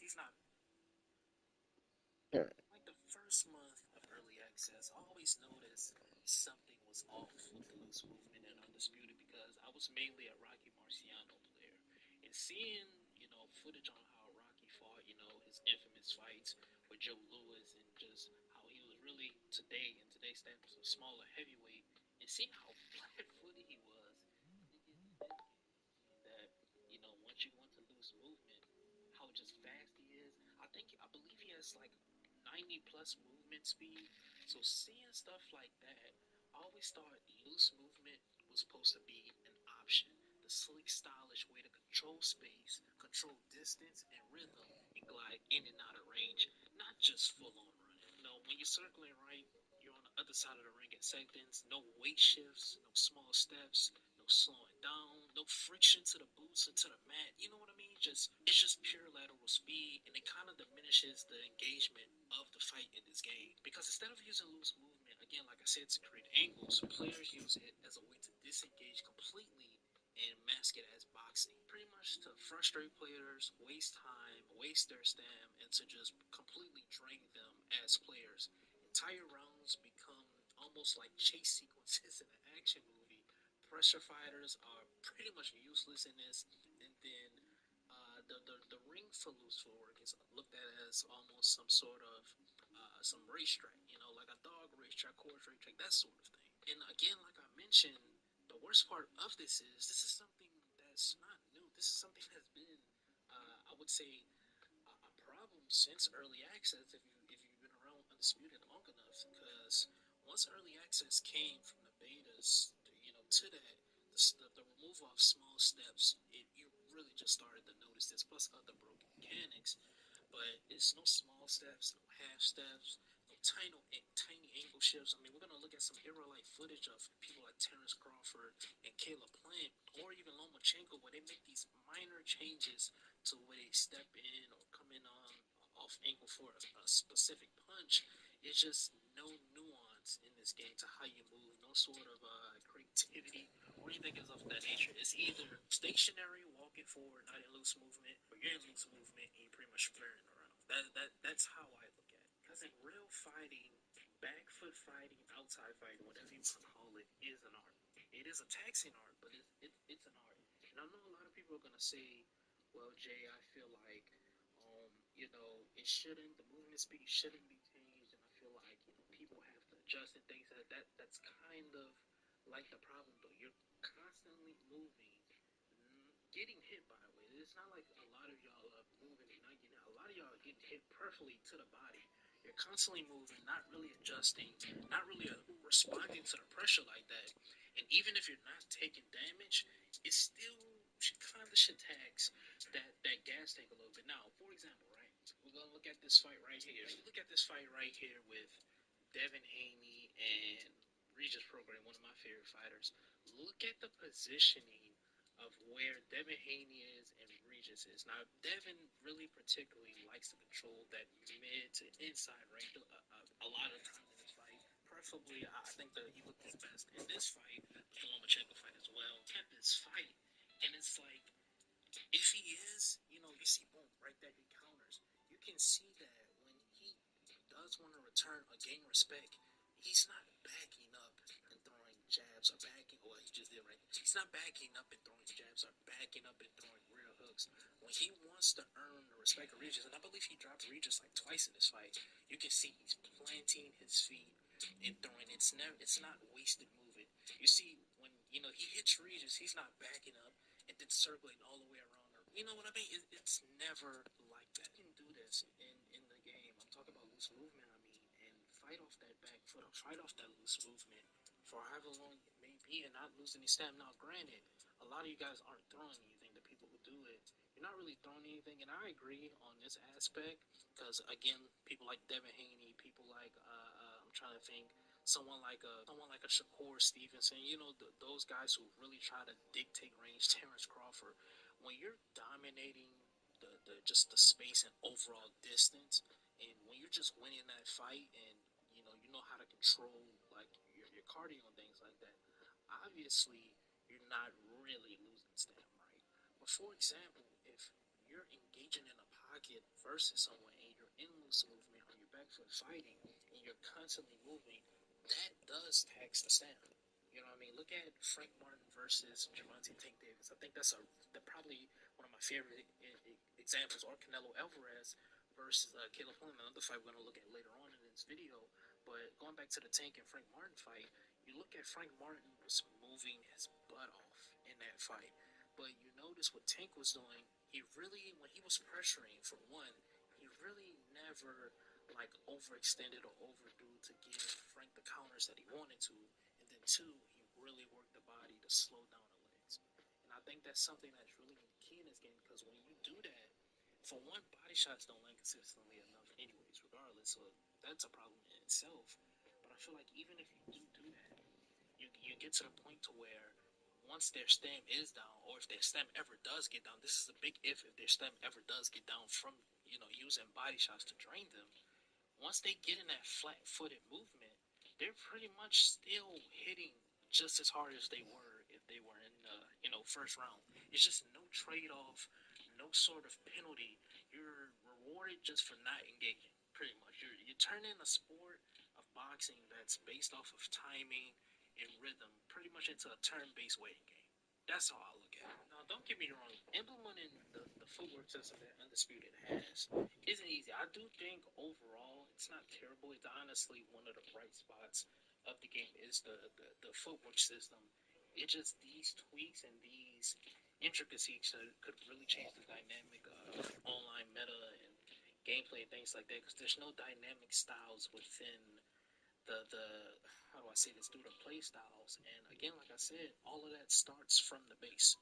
he's not Yeah. like the first month of early access. I always noticed something was off with the loose movement and undisputed because I was mainly a Rocky Marciano player and seeing footage on how Rocky fought, his infamous fights with Joe Louis and just how he was really today in today's standards a smaller heavyweight and seeing how flat-footed he was, it gets me thinking that once you go into loose movement, how just fast he is. I believe he has like 90 plus movement speed. So seeing stuff like that, I always thought loose movement was supposed to be an option. The slick, stylish way to control space, control distance and rhythm, and glide in and out of range, not just full on running. When you're circling right, you're on the other side of the ring in seconds. No weight shifts, no small steps, no slowing down, no friction to the boots and to the mat. You know what I mean? It's just pure lateral speed, and it kind of diminishes the engagement of the fight in this game. Because instead of using loose movement, again, like I said, to create angles, players use it as a way to disengage completely and mask it as boxing. Pretty much to frustrate players, waste time, waste their stamina, and to just completely drain them as players. Entire rounds become almost like chase sequences in an action movie. Pressure fighters are pretty much useless in this, and then the ring for loose footwork is looked at as almost some sort of some racetrack, like a dog racetrack, horse racetrack, that sort of thing. And again, like I mentioned, the worst part of this is something that's not new. This is something that's been, I would say, a problem since early access. If you've been around undisputed long enough, because once early access came from the betas, to that, the removal of small steps, you really just started to notice this. Plus other broken mechanics, but it's no small steps, no half steps, no tiny angle shifts. I mean, we're gonna look at some hero-like footage of people like Terrence Crawford and Caleb Plant, or even Lomachenko, where they make these minor changes to where they step in or come in on off angle for a specific punch. It's just no nuance in this game to how you move, no sort of creativity or anything is of that nature. It's either stationary, walking forward, not in loose movement, or you're in loose movement and you're pretty much flaring around. That's how I look at it. Because in real fighting, back foot fighting, outside fighting, whatever you want to call it, is an art. It is a taxing art, but it's an art. And I know a lot of people are gonna say, "Well, Jay, I feel like, it shouldn't. The movement speed shouldn't be changed." And I feel like people have to adjust and things that's kind of like the problem though. You're constantly moving, getting hit. By the way, it's not like a lot of y'all are moving and not getting hit. A lot of y'all are getting hit perfectly to the body. You're constantly moving, not really adjusting, not really responding to the pressure like that. And even if you're not taking damage, it still kind of should tax that gas tank a little bit. Now, for example, right, we're gonna look at this fight right here. Look at this fight right here with Devin Haney and Regis Program, one of my favorite fighters. Look at the positioning of where Devin Haney is and Regis is. Now, Devin really particularly likes to control that mid to inside range a lot of times in this fight. Preferably, I think that he looked his best in this fight, the Lomachenko fight as well. At this fight, and it's like if he is, you see, boom, right there, he counters. You can see that when he does want to return or gain respect, he's not backing up and throwing jabs or backing, well, he just did right. He's not backing up and throwing jabs or backing up and throwing rear hooks. When he wants to earn the respect of Regis, and I believe he dropped Regis like twice in this fight, you can see he's planting his feet and throwing. It's not wasted movement. You see, when he hits Regis, he's not backing up and then circling all the way around her. You know what I mean? It's never like that. You can do this in the game. I'm talking about loose movement, I mean, and fight off that back foot or fight off that loose movement for however long it may be and not lose any stamina. Now, granted, a lot of you guys aren't throwing anything. The people who do it, you're not really throwing anything, and I agree on this aspect because again, people like Devin Haney, people like I'm trying to think, someone like a Shakur Stevenson, those guys who really try to dictate range. Terrence Crawford, when you're dominating the just the space and overall distance, and when you're just winning that fight, and you know how to control like your cardio and things like that. Obviously, you're not really losing stamina, right? But for example, if you're engaging in a pocket versus someone and you're in loose movement on your back foot fighting and you're constantly moving, that does tax the stamina. You know what I mean? Look at Frank Martin versus Gervonta Tank Davis. I think that's probably one of my favorite examples. Or Canelo Alvarez versus Caleb Plant, another fight we're going to look at later on in this video. But going back to the Tank and Frank Martin fight, you look at Frank Martin was moving his butt off in that fight. But you notice what Tank was doing, he really, when he was pressuring, for one, he really never like overextended or overdrew to give Frank the counters that he wanted to. And then two, he really worked the body to slow down the legs. And I think that's something that's really key in this game because when you do that, for one, body shots don't land consistently enough, anyways, regardless. So that's a problem in itself. But I feel like even if you do that, you get to the point to where once their stem is down, or if their stem ever does get down, this is a big if their stem ever does get down from using body shots to drain them. Once they get in that flat-footed movement, they're pretty much still hitting just as hard as they were if they were in the first round. It's just no trade-off, no sort of penalty. You're rewarded just for not engaging. Pretty much, you're turning a sport of boxing that's based off of timing and rhythm pretty much into a turn-based waiting game. That's how I look at it. Now, don't get me wrong. Implementing the footwork system that Undisputed has isn't easy. I do think overall it's not terrible. It's honestly one of the bright spots of the game is the footwork system. It's just these tweaks and these intricacies that could really change the dynamic of online meta and gameplay and things like that because there's no dynamic styles within the how do I say this through the play styles. And again, like I said, all of that starts from the base.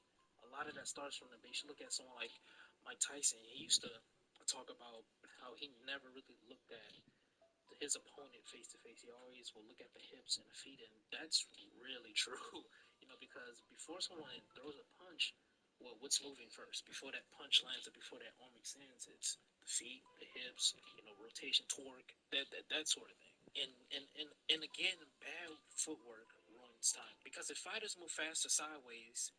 A lot of that starts from the base. You look at someone like Mike Tyson. He used to talk about how he never really looked at his opponent face to face. He always will look at the hips and the feet, and that's really true. Because before someone throws a punch, well, what's moving first? Before that punch lands or before that arm extends, it's the feet, the hips, rotation, torque, that sort of thing. And again, bad footwork ruins time because if fighters move fast or sideways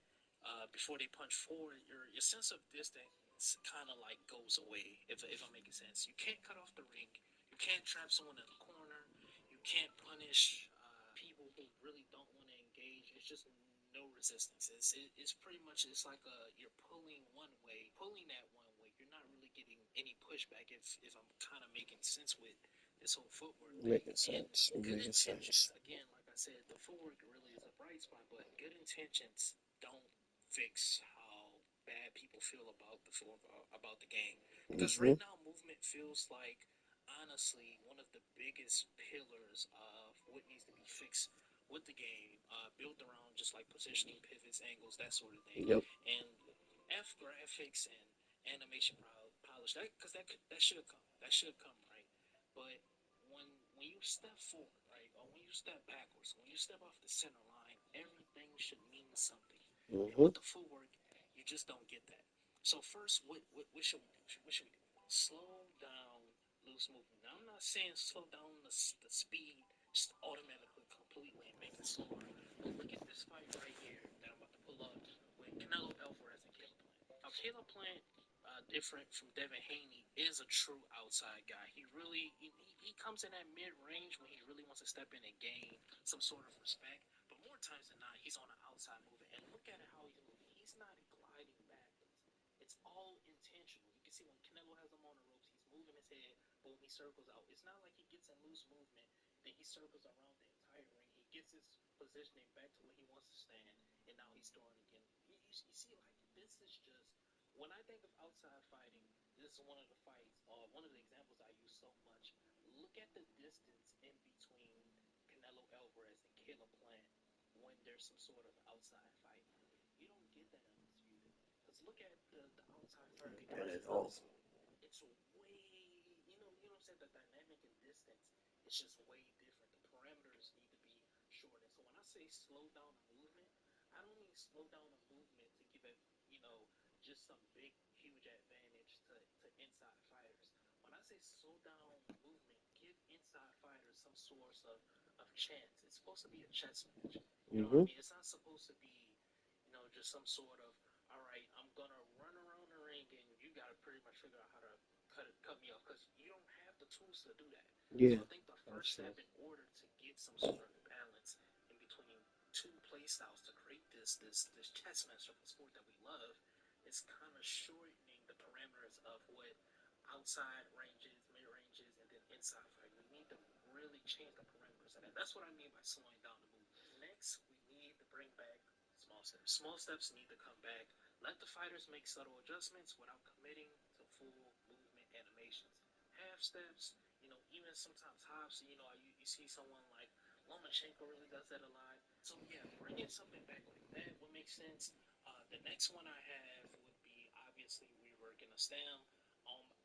before they punch forward, your sense of distance kind of like goes away. If I'm making sense, you can't cut off the ring, you can't trap someone in a corner, you can't punish people who really don't want to engage. It's just no resistance. It's pretty much it's like you're pulling that one way. You're not really getting any pushback. If I'm kind of making sense with this whole footwork thing. Making sense. And good Making sense. intentions, again, like I said, the footwork really is a bright spot, but good intentions don't fix how bad people feel about about the game. Because Mm-hmm. right now, movement feels like honestly one of the biggest pillars of what needs to be fixed with the game, built around just like positioning, pivots, angles, that sort of thing, Yep. and F graphics and animation polish. That should come. That should come, right? But when when you step forward, right, or when you step backwards, when you step off the center line, everything should mean something. And Mm-hmm. with the footwork, you just don't get that. So first, what should we do? What should we do? Slow down loose movement. Now, I'm not saying slow down the speed just automatically, completely, and make it slower. But look at this fight right here that I'm about to pull up with Canelo Alvarez and Caleb Plant. Now, Caleb Plant, different from Devin Haney, is a true outside guy. He comes in that mid range when he really wants to step in and gain some sort of respect. But more times than not, he's on the outside moving. And look at how he's moving. He's not gliding backwards. It's all intentional. You can see when Canelo has him on the ropes, he's moving his head, but when he circles out, it's not like he gets in loose movement, then he circles around the entire ring. He gets his positioning back to where he wants to stand, and now he's throwing again. You see, like, this is just, when I think of outside fighting, this is one of the fights, or one of the examples I use so much. Look at the distance in between Canelo Alvarez and Caleb Plant when there's some sort of outside fight. You don't get that undisputed. Because look at the outside fighting That at versus all. undisputed. It's way, you know what I'm saying? The dynamic and distance is just way different. The parameters need to be shortened. So when I say slow down the movement, I don't mean slow down the movement to give it, you know, just some big, huge advantage to inside fighters. When I say slow down movement, give inside fighters some source of chance. It's supposed to be a chess match. You know what Mm-hmm. I mean? It's not supposed to be, just some sort of, all right, I'm gonna run around the ring and you got choose to do that. Yeah. So I think the first step in order to get some sort of balance in between two play styles to create this chess match of the sport that we love is kind of shortening the parameters of what outside ranges, mid ranges, and then inside fight. We need to really change the parameters of that. That's what I mean by slowing down the movement. Next, we need to bring back small steps. Small steps need to come back. Let the fighters make subtle adjustments without committing to full movement animations. Half steps, even sometimes hops. You see someone like Lomachenko really does that a lot. So yeah, bringing something back like that would make sense. The next one I have would be obviously reworking a stem.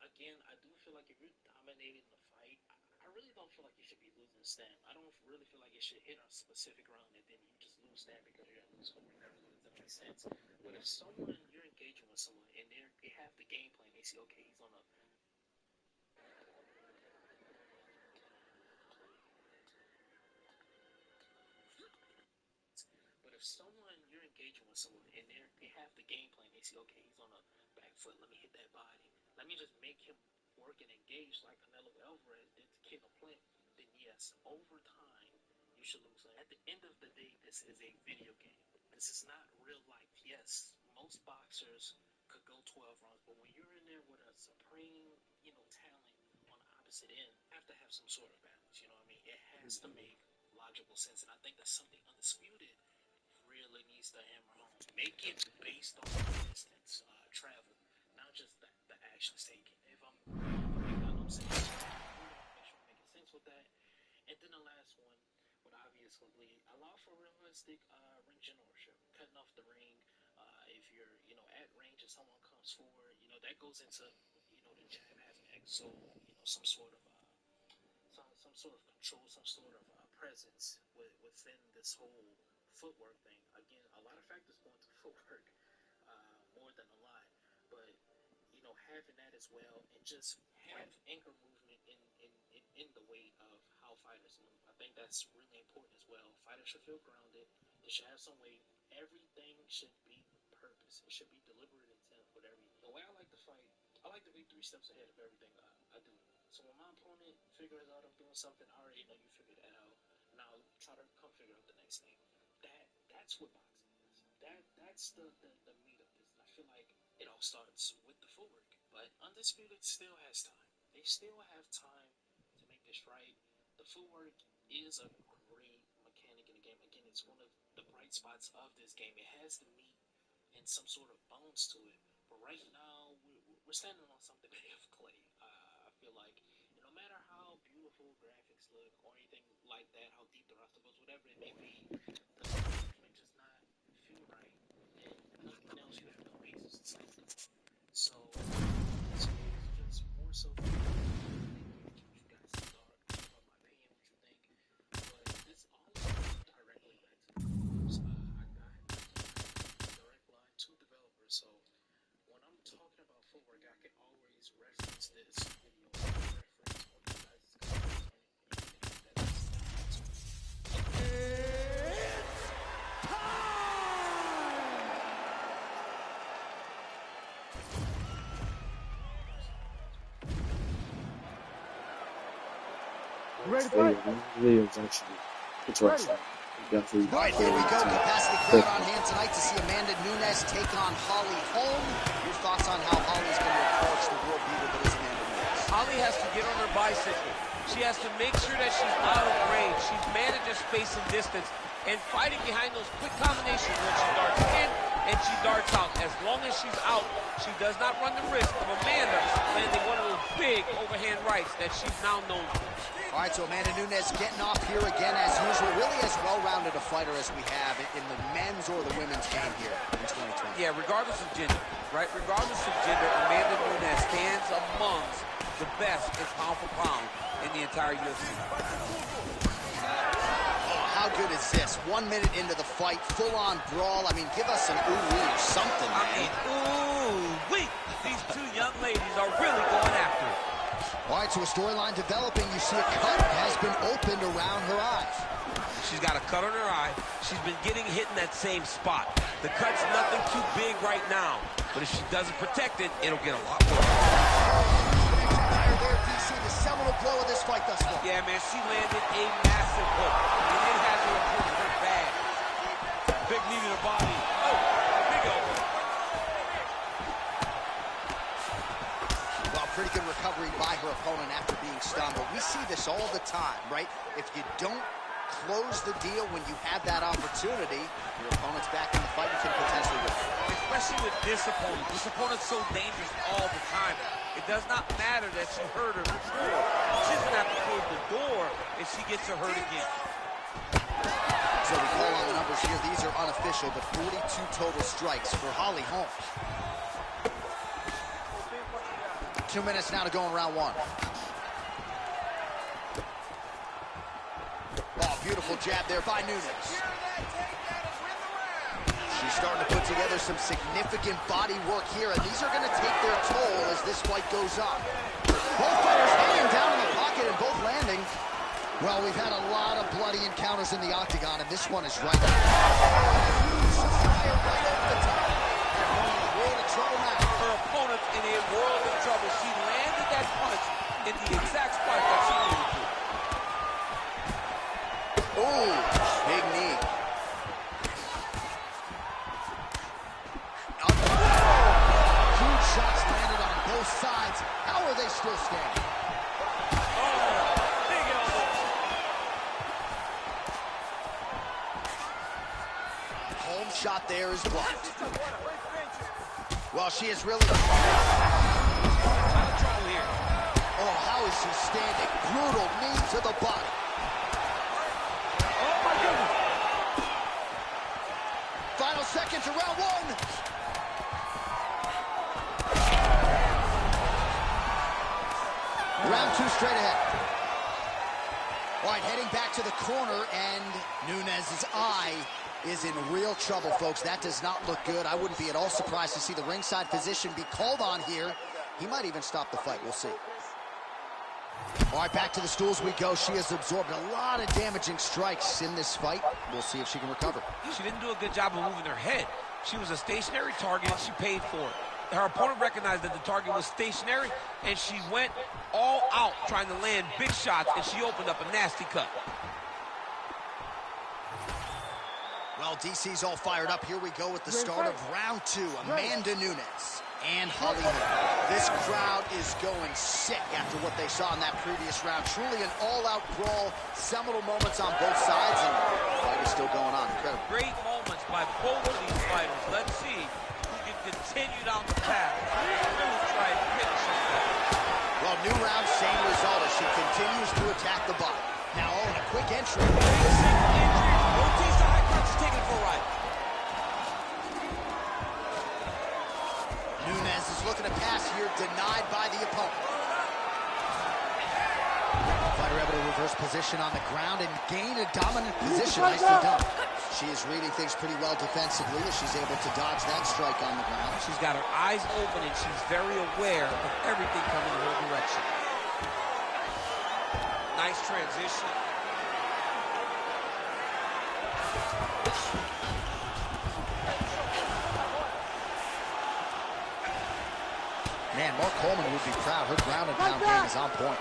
Again, I do feel like if you're dominating the fight, I really don't feel like you should be losing stem. I don't really feel like it should hit a specific round and then you just lose stem because you're gonna lose footwork. That really doesn't make sense. But if you're engaging with someone and they have the game plan, they see okay, he's on a you're engaging with someone and they have the game plan. They see, okay, he's on a back foot. Let me hit that body. Let me just make him work and engage like Canelo Alvarez did to Kid Plant. Then yes, over time you should lose. At the end of the day, this is a video game. This is not real life. Yes, most boxers could go 12 rounds, but when you're in there with a supreme, talent on the opposite end, you have to have some sort of balance. You know what I mean? It has to make logical sense, and I think that's something Undisputed really needs to hammer home. Make it based on distance, travel, not just the actions taken. If I'm saying, we want to make sure we're making sense with that. And then the last one would obviously allow for realistic ring generalship, cutting off the ring. If you're, at range and someone comes forward, that goes into, the jab half X. So, some sort of some sort of control, some sort of presence within this whole footwork thing. Again, a lot of factors go into footwork, more than a lot, but having that as well, and just have anchor movement in the way of how fighters move. I think that's really important as well. Fighters should feel grounded. They should have some weight. Everything should be with purpose. It should be deliberate intent with everything. The way I like to fight, I like to be 3 steps ahead of everything I do. So when my opponent figures out I'm doing something, I already know you figured that out. Now try to come figure out the next thing. That's what boxing is. That's the meat of this. And I feel like it all starts with the footwork. But Undisputed still has time. They still have time to make this right. The footwork is a great mechanic in the game. Again, it's one of the bright spots of this game. It has the meat and some sort of bones to it. But right now, we're standing on something made of clay. I feel like no matter how beautiful graphics look or anything like that, how deep the roster goes, whatever it may be, the movement just not feel right. And nothing else, you have no basis to stand on. So this is just more so for what you guys think are about my opinion, what you think. But this all directly back to developers. I got a direct line to developers. So when I'm talking about footwork, I can always reference this video, reference all you guys' comments on anything that Ready to fight? Video's actually, it's right. Definitely. All right, here we go. Capacity crowd on hand tonight to see Amanda Nunes take on Holly Holm. Your thoughts on how Holly's going to approach the world beater that is Amanda Nunes? Holly has to get on her bicycle. She has to make sure that she's out of range. She's managing space and distance and fighting behind those quick combinations when she darts in and she darts out. As long as she's out, she does not run the risk of Amanda landing one of those big overhand rights that she's now known for. All right, so Amanda Nunes getting off here again as usual. Really as well-rounded a fighter as we have in the men's or the women's game here in 2020. Yeah, regardless of gender, right? Regardless of gender, Amanda Nunes stands amongst the best in pound for pound in the entire UFC. How good is this? 1 minute into the fight, full-on brawl. I mean, give us an ooh-wee or something, man. I mean, ooh-wee. These two young ladies are really going after it. All right, so a storyline developing. You see a cut has been opened around her eyes. She's got a cut on her eye. She's been getting hit in that same spot. The cut's nothing too big right now, but if she doesn't protect it, it'll get a lot more. There, DC, the seminal blow of this fight thus far. Yeah, man, she landed a massive hook. And it has her hurt bad. Big knee to the body. Oh, big elbow. Well, pretty good recovery by her opponent after being stunned. But we see this all the time, right? If you don't close the deal when you have that opportunity, your opponent's back in the fight and can potentially win. Especially with this opponent. This opponent's so dangerous all the time. It does not matter that she hurt her before. She's going to have to close the door if she gets her hurt again. So we call on the numbers here. These are unofficial, but 42 total strikes for Holly Holmes. 2 minutes now to go in round one. Oh, beautiful jab there by Nunes. She's starting to put together some significant body work here, and these are going to take their toll as this fight goes on. Both fighters hanging down in the pocket and both landing. Well, we've had a lot of bloody encounters in the octagon, and this one is right there. Right over the top. World of trouble now. Her opponent's in a world of trouble. She landed that punch in the exact spot that she needed to. Oh, big knee. Huge shots landed on both sides. How are they still standing? Oh, big elbow. Holmes' shot there is blocked. Well, she is really... Ton of trouble here. Oh, how is she standing? Brutal knee to the body. Oh, my goodness. Final seconds of round one. Round two straight ahead. All right, heading back to the corner, and Nunes's eye is in real trouble, folks. That does not look good. I wouldn't be at all surprised to see the ringside physician be called on here. He might even stop the fight. We'll see. All right, back to the stools we go. She has absorbed a lot of damaging strikes in this fight. We'll see if she can recover. She didn't do a good job of moving her head. She was a stationary target, and she paid for it. Her opponent recognized that the target was stationary, and she went all out trying to land big shots, and she opened up a nasty cut. Well, DC's all fired up. Here we go with the start of round two. Amanda Nunes and Holly Holm. This crowd is going sick after what they saw in that previous round. Truly an all-out brawl. Seminal moments on both sides, and the fight is still going on. Incredible. Great moments by both of these fighters. Let's see who can continue down the path. Try to finish this fight. Well, new round, same result as she continues to attack the body. Now, oh, and a quick entry. Rotates the high crotch, taking it for a ride. Nunes is looking to pass here, denied by the opponent. Fighter able to reverse position on the ground and gain a dominant position. Nicely done. She is reading things pretty well defensively as she's able to dodge that strike on the ground. She's got her eyes open, and she's very aware of everything coming in her direction. Nice transition. Man, Mark Coleman would be proud. Her ground and pound game is on point.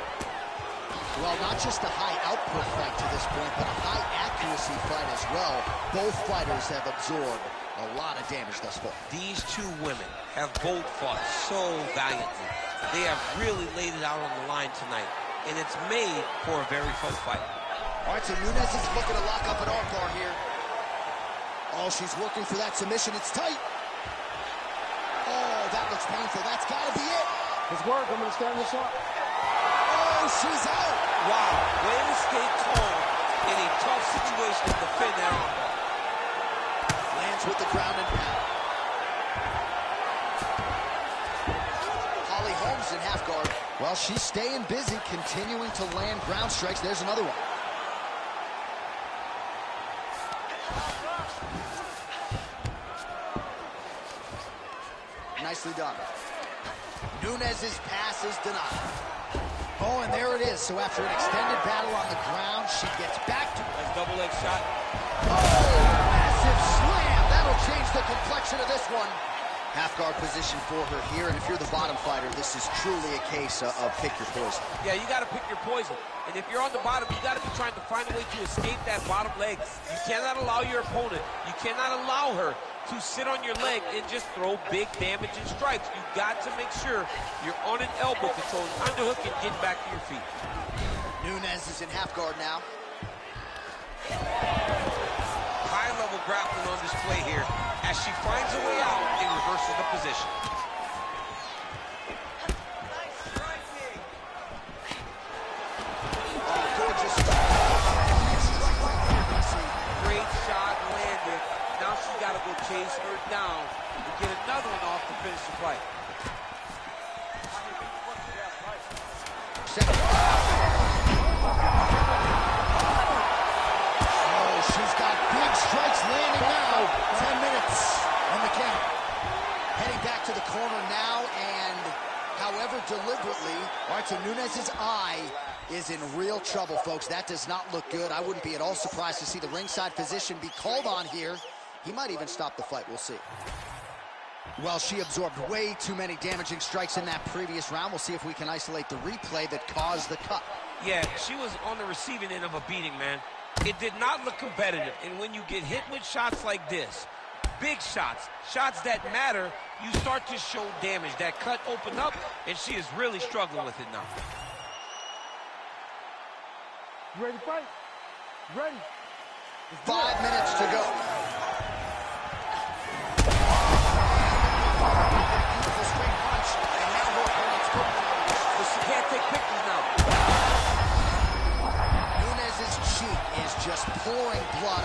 Well, not just a high output fight to this point, but a high accuracy fight as well. Both fighters have absorbed a lot of damage thus far. These two women have both fought so valiantly. They have really laid it out on the line tonight, and it's made for a very fun fight. All right, so Nunes is looking to lock up an armbar here. Oh, she's working for that submission. It's tight. Oh, that looks painful. That's got to be it. It's work. I'm going to stand this up. Oh, she's out. Wow, way to stay calm in a tough situation to defend that armbar. Lands with the ground and pound. Holly Holmes in half guard. Well, she's staying busy, continuing to land ground strikes. There's another one. Nicely done. Nunes's pass is denied. Oh, and there it is. So after an extended battle on the ground, she gets back to... Nice double leg shot. Oh, massive slam. That'll change the complexion of this one. Half guard position for her here, and if you're the bottom fighter, this is truly a case of pick your poison. Yeah, you got to pick your poison. And if you're on the bottom, you got to be trying to find a way to escape that bottom leg. You cannot allow your opponent, you cannot allow her to sit on your leg and just throw big damaging strikes. You got to make sure you're on an elbow control, underhook, and get back to your feet. Nunes is in half guard now. High-level grappling on display here as she finds a way out and reverses the position. Oh, gorgeous. Great shot landed. Now she's got to go chase her down and get another one off to finish the fight. She's got big strikes landing now. 10 minutes on the count. Heading back to the corner now, and however deliberately, all right, so Nunes' eye is in real trouble, folks. That does not look good. I wouldn't be at all surprised to see the ringside physician be called on here. He might even stop the fight. We'll see. Well, she absorbed way too many damaging strikes in that previous round. We'll see if we can isolate the replay that caused the cut. Yeah, she was on the receiving end of a beating, man. It did not look competitive, and when you get hit with shots like this, big shots, shots that matter, you start to show damage. That cut opened up, and she is really struggling with it now. You ready to fight? Ready. 5 minutes to go. Beautiful straight punch, and now her opponent's good. But she can't take pictures now. Nunes' cheek is just pouring blood.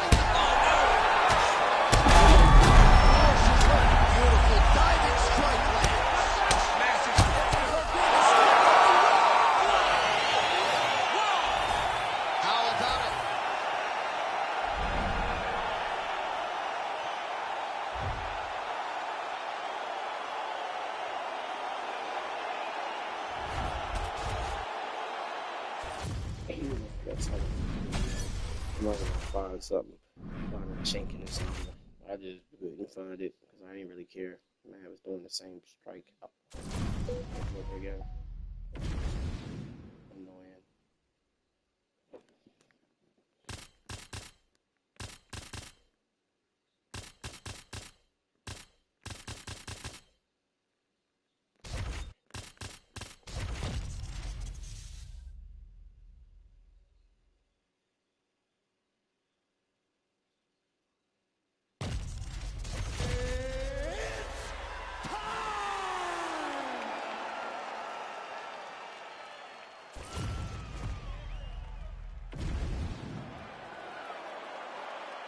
Beautiful diving strike lands. Massive. How about it? That's how I'm not gonna find something, find a chink in this number. I just couldn't find it because I didn't really care. Man, I was doing the same strike. Over again. Annoying.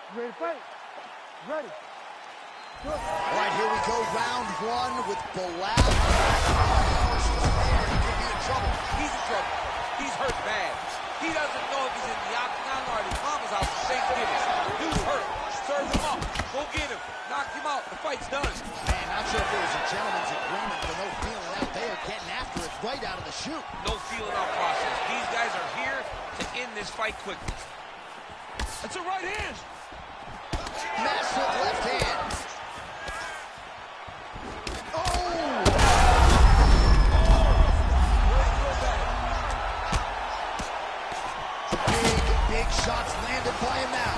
You ready to fight? Ready. Good. All right, here we go. Round one with Bilal. She's there. He could be in trouble. He's in trouble. He's hurt bad. He doesn't know if he's in the octagon or at his mama's house for Thanksgiving. Dude's hurt. Serve him up. Go get him. Knock him out. The fight's done. Man, not sure if there was a gentleman's agreement for no feeling out there, getting after it right out of the chute. No feeling out process. These guys are here to end this fight quickly. That's a right hand. Massive left hand. Oh! Big shots landed by him now.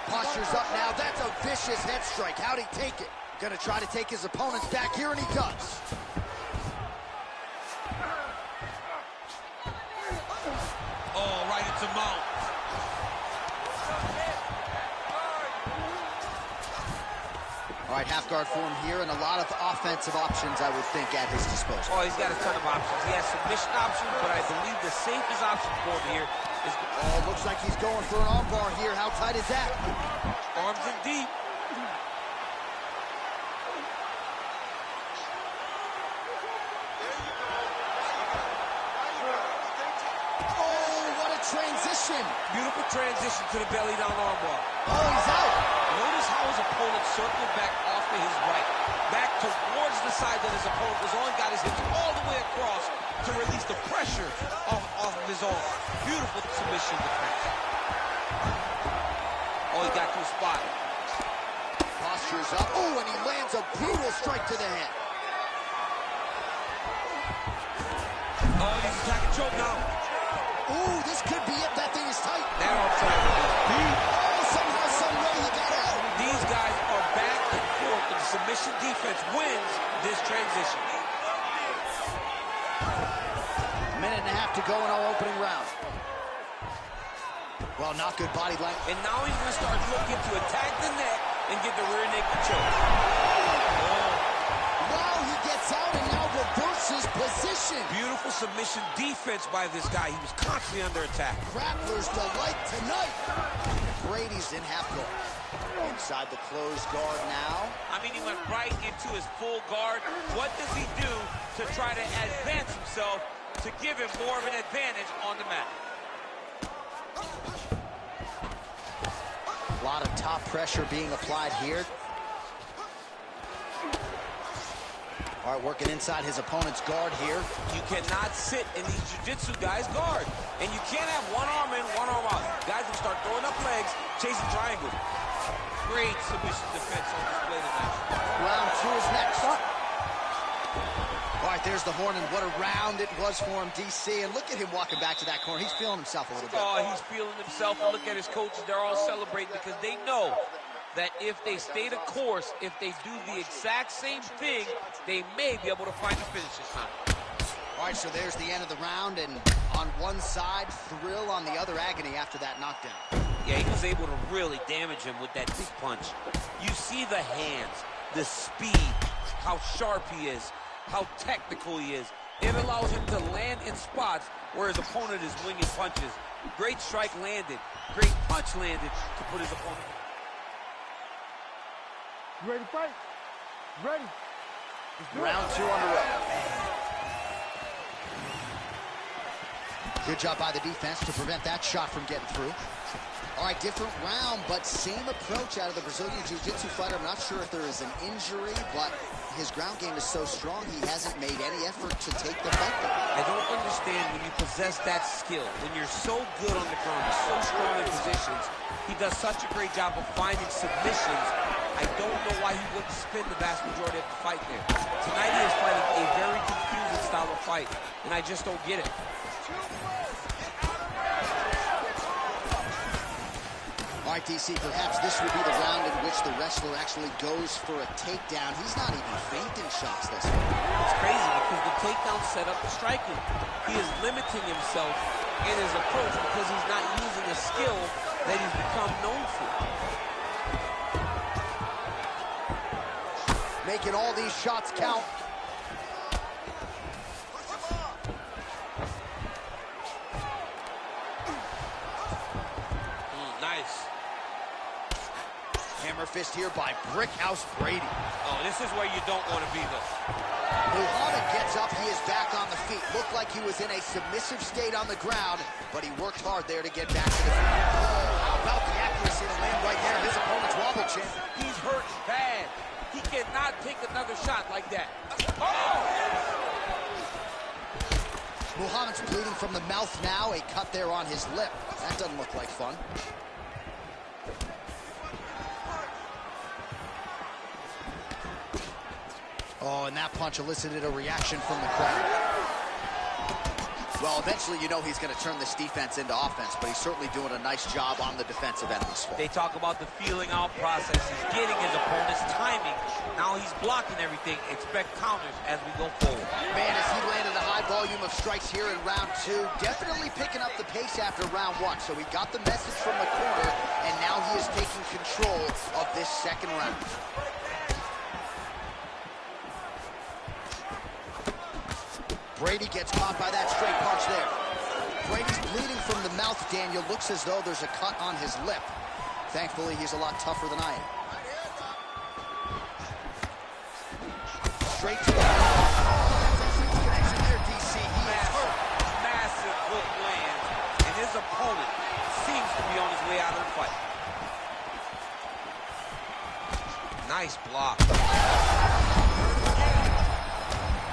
Posture's up now. That's a vicious head strike. How'd he take it? Gonna try to take his opponents back here, and he does. Oh, right into mount. All right, half guard form here, and a lot of offensive options, I would think, at his disposal. Oh, he's got a ton of options. He has submission options, but I believe the safest option for him here is... Oh, looks like he's going for an armbar here. How tight is that? Arms in deep. Oh, what a transition. Beautiful transition to the belly down armbar. Oh, he's out. Notice how his opponent circled back off to his right. Back towards the side that his opponent was on, got his hips all the way across to release the pressure off of his arm. Beautiful submission defense. Oh, he got to a spot. Measures up. Oh, and he lands a brutal strike to the head. Oh, he's attacking choke now. Ooh, this could be it. That thing is tight. That outside is Somehow, some way, he got out. These guys are back and forth, and the submission defense wins this transition. Minute and a half to go in our opening round. Well, not good body language. And now he's going to start looking to attack the neck and get the rear naked choke. Wow, he gets out and now reverses position. Beautiful submission defense by this guy. He was constantly under attack. Grappler's delight tonight. Brady's in half guard. Inside the closed guard now. I mean, he went right into his full guard. What does he do to try to advance himself to give him more of an advantage on the mat? A lot of top pressure being applied here. All right, working inside his opponent's guard here. You cannot sit in these jiu-jitsu guys' guard. And you can't have one arm in, one arm out. Guys will start throwing up legs, chasing triangle. Great submission defense on display tonight. Round two is next. All right, there's the horn, and what a round it was for him, DC. And look at him walking back to that corner. He's feeling himself a little bit. Oh, he's feeling himself. And look at his coaches. They're all celebrating because they know that if they stay the course, if they do the exact same thing, they may be able to find the finish this time. All right, so there's the end of the round, and on one side, thrill, on the other, agony after that knockdown. Yeah, he was able to really damage him with that big punch. You see the hands, the speed, how sharp he is, how technical he is. It allows him to land in spots where his opponent is winging punches. Great strike landed, great punch landed to put his opponent. You ready to fight? Ready. Round two on the road. Good job by the defense to prevent that shot from getting through. All right, different round, but same approach out of the Brazilian Jiu-Jitsu fighter. I'm not sure if there is an injury, but his ground game is so strong, he hasn't made any effort to take the fight back. I don't understand when you possess that skill, when you're so good on the ground, so strong in positions. He does such a great job of finding submissions. I don't know why he wouldn't spend the vast majority of the fight there. Tonight he is fighting a very confusing style of fight, and I just don't get it. All right, DC, perhaps this would be the round in which the wrestler actually goes for a takedown. He's not even feinting shots this time. It's crazy because the takedown set up the striking. He is limiting himself in his approach because he's not using a skill that he's become known for. Making all these shots count. Nice. Hammer fist here by Brickhouse Brady. Oh, this is where you don't want to be, though. Muhammad gets up, he is back on the feet. Looked like he was in a submissive state on the ground, but he worked hard there to get back to the feet. Oh, how about the accuracy to land right there? His opponent's wobble chin. He's hurt bad. He cannot take another shot like that. Oh! Muhammad's bleeding from the mouth now, a cut there on his lip. That doesn't look like fun. Oh, and that punch elicited a reaction from the crowd. Well, eventually you know he's going to turn this defense into offense, but he's certainly doing a nice job on the defensive end of this fight. They talk about the feeling out process. He's getting his opponent's timing. Now he's blocking everything. Expect counters as we go forward. Man, as he landed a high volume of strikes here in round two, definitely picking up the pace after round one. So he got the message from the corner, and now he is taking control of this second round. Brady gets caught by that straight punch there. Brady's bleeding from the mouth, Daniel. Looks as though there's a cut on his lip. Thankfully, he's a lot tougher than I am. Straight to the connection there, DC. He is hurt. Massive hook lands, and his opponent seems to be on his way out of the fight. Nice block.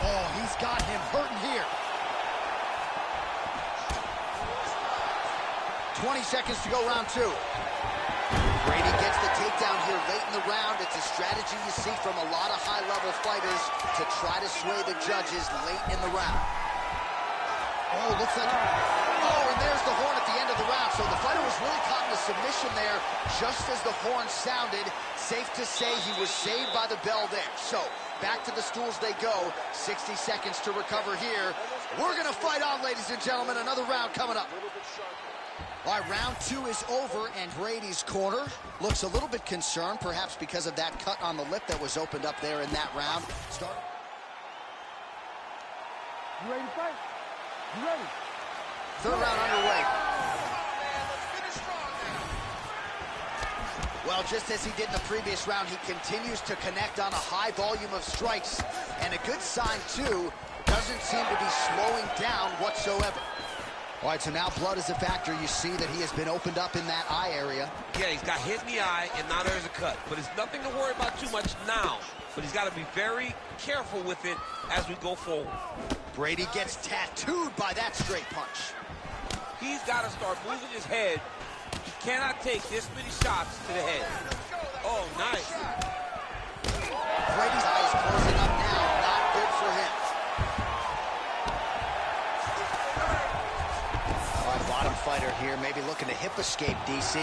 Oh, he's got him hurting here. 20 seconds to go round two. Brady gets the takedown here late in the round. It's a strategy you see from a lot of high-level fighters to try to sway the judges late in the round. Oh, looks like... Oh, and there's the horn at the end of the round. So the fighter was really caught in a submission there just as the horn sounded. Safe to say he was saved by the bell there. So back to the stools they go. 60 seconds to recover here. We're going to fight on, ladies and gentlemen. Another round coming up. All right, round 2 is over, and Brady's corner looks a little bit concerned, perhaps because of that cut on the lip that was opened up there in that round. You ready to fight? You ready? Third round underway. Well, just as he did in the previous round, he continues to connect on a high volume of strikes. And a good sign, too, doesn't seem to be slowing down whatsoever. All right, so now blood is a factor. You see that he has been opened up in that eye area. Yeah, he's got hit in the eye, and now there's a cut. But it's nothing to worry about too much now. But he's got to be very careful with it as we go forward. Brady gets tattooed by that straight punch. He's got to start moving his head. He cannot take this many shots to the head. Oh, nice. Brady's eye is closing up now. Not good for him. All right, bottom fighter here, maybe looking to hip escape, DC.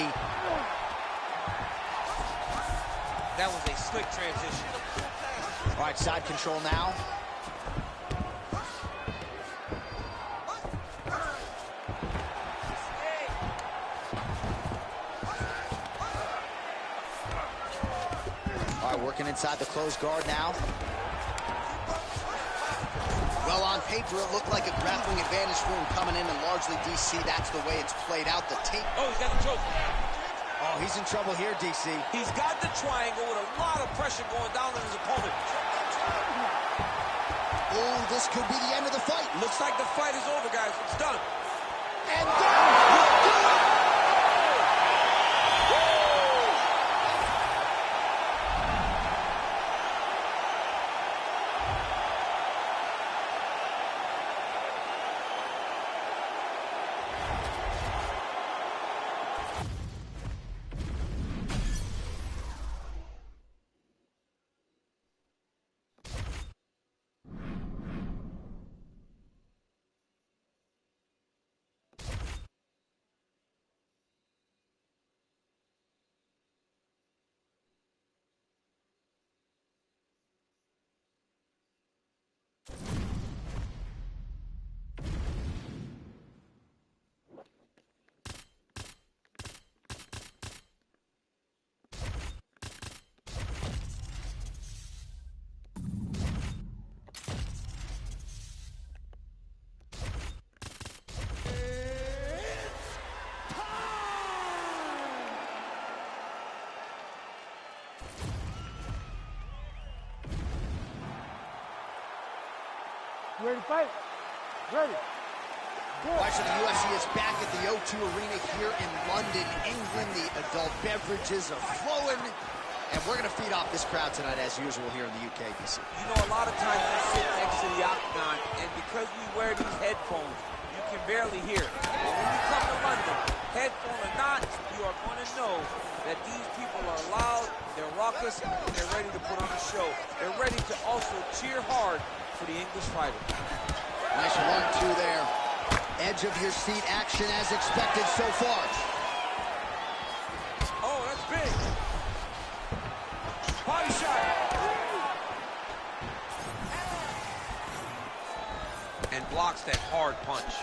That was a slick transition. All right, side control now. All right, working inside the closed guard now. Well, on paper, it looked like a grappling advantage for him coming in, and largely, DC, that's the way it's played out. The tape. Oh, he's got the choke. Oh, he's in trouble here, DC. He's got the triangle with a lot of pressure going down on his opponent. Oh, this could be the end of the fight. Looks like the fight is over, guys. It's done. And done! You ready to fight? Ready. All right, so the UFC is back at the O2 Arena here in London, England. The adult beverages are flowing, and we're going to feed off this crowd tonight as usual here in the UK, DC. You know, a lot of times you sit next to the octagon, and because we wear these headphones, you can barely hear. But when you come to London, headphone or not, you are going to know that these people are loud, they're raucous, and they're ready to put on a show. They're ready to also cheer hard for the English fighter. Nice 1-2 there. Edge of your seat action as expected so far. Oh, that's big. Body shot. And blocks that hard punch.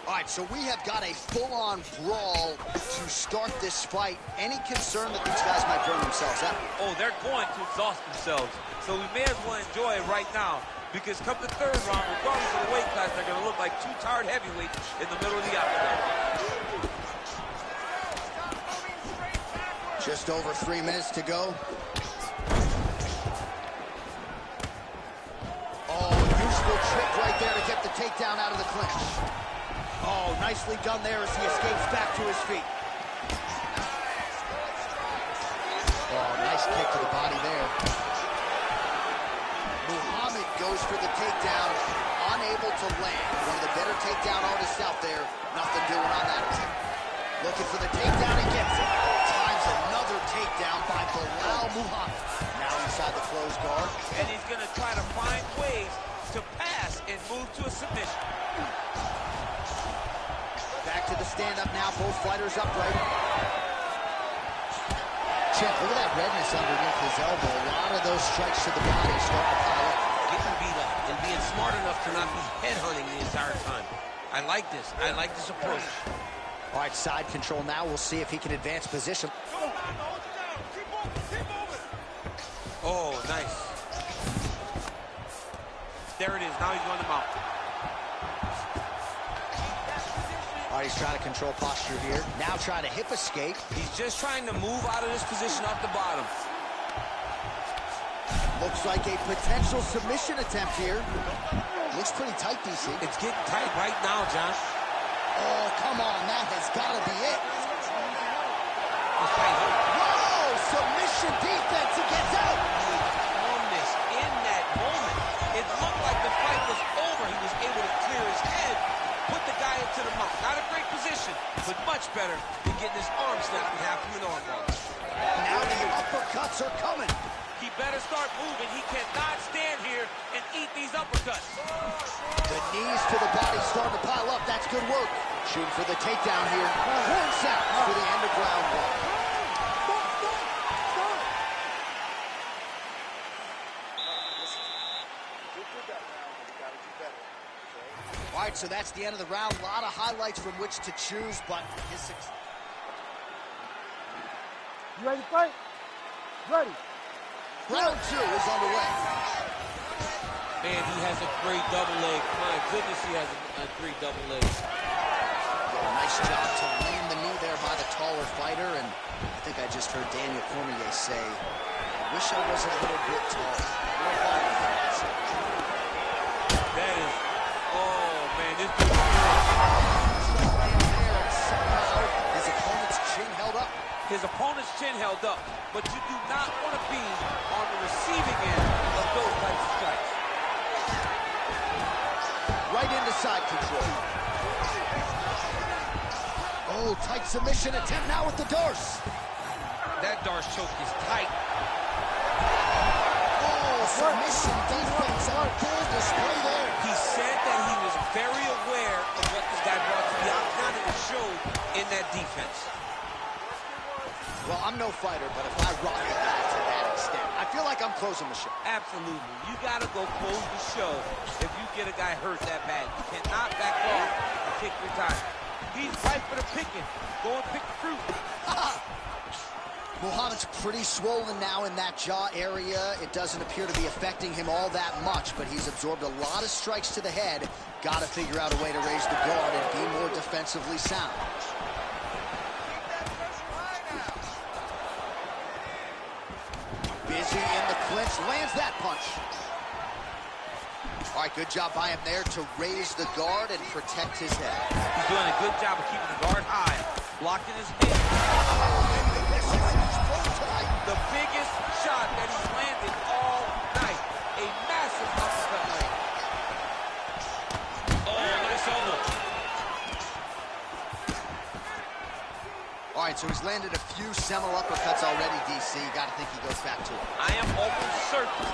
All right, so we have got a full-on brawl to start this fight. Any concern that these guys might burn themselves out? Oh, they're going to exhaust themselves. So we may as well enjoy it right now, because come the third round, regardless of the weight class, they're going to look like two tired heavyweights in the middle of the octagon. Just over 3 minutes to go. Oh, useful trick right there to get the takedown out of the clinch. Oh, nicely done there as he escapes back to his feet. Oh, nice kick to the body there. Muhammad goes for the takedown, unable to land. One of the better takedown artists out there. Nothing doing on that. Looking for the takedown, he gets it. Times another takedown by Bilal Muhammad. Now inside the closed guard. And he's going to try to find ways to pass and move to a submission. Back to the stand-up now, both fighters upright. Check, look at that redness underneath his elbow. A lot of those strikes to the body start to pile up. Getting beat up and being smart enough to not be headhunting the entire time. I like this. I like this approach. All right, side control now. We'll see if he can advance position. Oh, nice. There it is. Now he's going to mount. All right, he's trying to control posture here. Now trying to hip escape. He's just trying to move out of this position off the bottom. Looks like a potential submission attempt here. Looks pretty tight, DC. It's getting tight right now, John. Oh, come on. That has got to be it. Whoa! Submission defense. He gets out. Calmness in that moment. It looked like the fight was over. He was able to clear his head, put the guy into the mount. Not a great position, but much better than getting his arm snapped in half from an arm bar. Now the uppercuts are coming. He better start moving. He cannot stand here and eat these uppercuts. The knees to the body starting to pile up. That's good work. Shooting for the takedown here. Horns out for the end of round one. All right, so that's the end of the round. A lot of highlights from which to choose, but his success. You ready to fight? Ready. Round two is underway. Man, he has a great double leg. My goodness, he has a great double leg. Nice job to land the knee there by the taller fighter, and I think I just heard Daniel Cormier say, I wish I was a little bit taller. That is, oh man, this dude. His opponent's chin held up. His opponent's chin held up, but you do not want to be on the receiving end of those types of strikes. Right into side control. Oh, tight submission attempt now with the Darce. That Darce choke is tight. Oh, submission defense on full display there. He said that he was very aware of what this guy brought to the octagon, and it showed in that defense. Well, I'm no fighter, but if I rock a guy to that extent, I feel like I'm closing the show. Absolutely. You got to go close the show if you get a guy hurt that bad. You cannot back off and take your time. He's right for the picking. Go and pick the fruit. Muhammad's pretty swollen now in that jaw area. It doesn't appear to be affecting him all that much, but he's absorbed a lot of strikes to the head. Got to figure out a way to raise the guard and be more defensively sound. Busy in the clinch, lands that punch. All right, good job by him there to raise the guard and protect his head. He's doing a good job of keeping the guard high, blocking his head. The biggest shot that he's landed all night. A massive uppercut leg. Oh, nice elbow. All right, so he's landed a few seminal uppercuts already, DC. Got to think he goes back to it. I am almost certain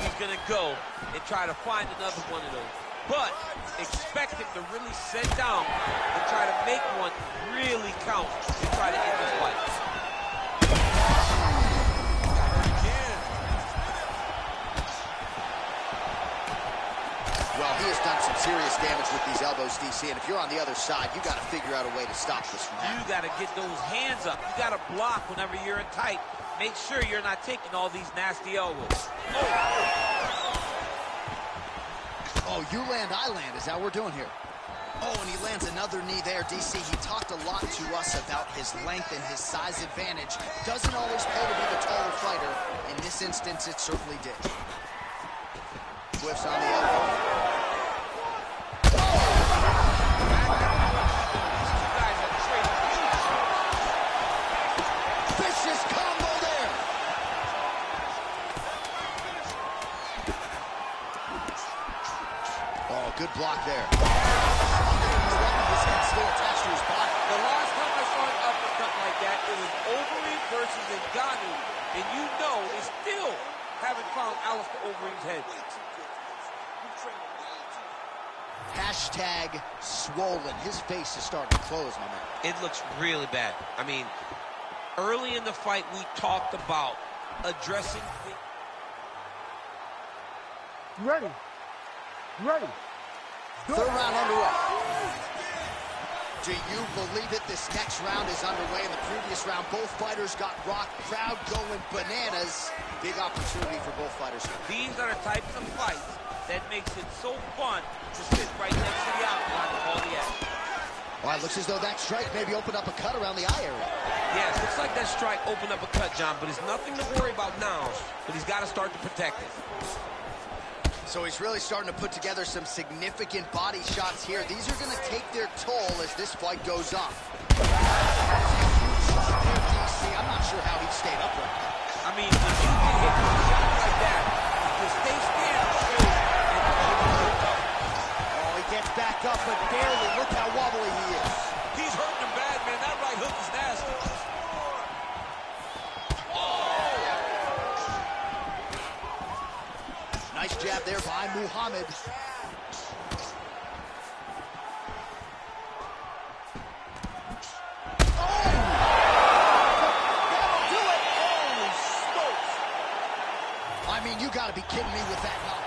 he's going to go and try to find another one of those. But expect him to really sit down and try to make one really count and try to end this fight. Well, he has done some serious damage with these elbows, DC, and if you're on the other side, you got to figure out a way to stop this from happening. You got to get those hands up. You got to block whenever you're in tight. Make sure you're not taking all these nasty elbows. Oh, you land, I land. Is that what we're doing here? Oh, and he lands another knee there, DC. He talked a lot to us about his length and his size advantage. Doesn't always pay to be the taller fighter. In this instance, it certainly did. Whiffs on the elbow. Vicious combo there. Oh, good block there. His head still attached to his body. The last time I saw him was Overeem versus Ngannou, and you know they still haven't found Alistair Overeem's head. Hashtag swollen. His face is starting to close, my man. It looks really bad. I mean, early in the fight, we talked about addressing the... Ready. Ready. Third round underway. Do you believe it? This next round is underway. In the previous round, both fighters got rocked. Crowd going bananas. Big opportunity for both fighters. These are the types of fights that makes it so fun to sit right next to the octagon and call the action. Well, it looks as though that strike maybe opened up a cut around the eye area. Yes, looks like that strike opened up a cut, John, but it's nothing to worry about now, but he's got to start to protect it. So he's really starting to put together some significant body shots here. These are going to take their toll as this fight goes on. I'm not sure how he stayed upright. I mean, if you can hit shots like that, to stay standing. Oh, he gets back up, but barely. Look how wobbly he is. He's hurting him bad, man. That right hook is nasty. Nice jab there by Muhammad. I mean, you gotta be kidding me with that knock.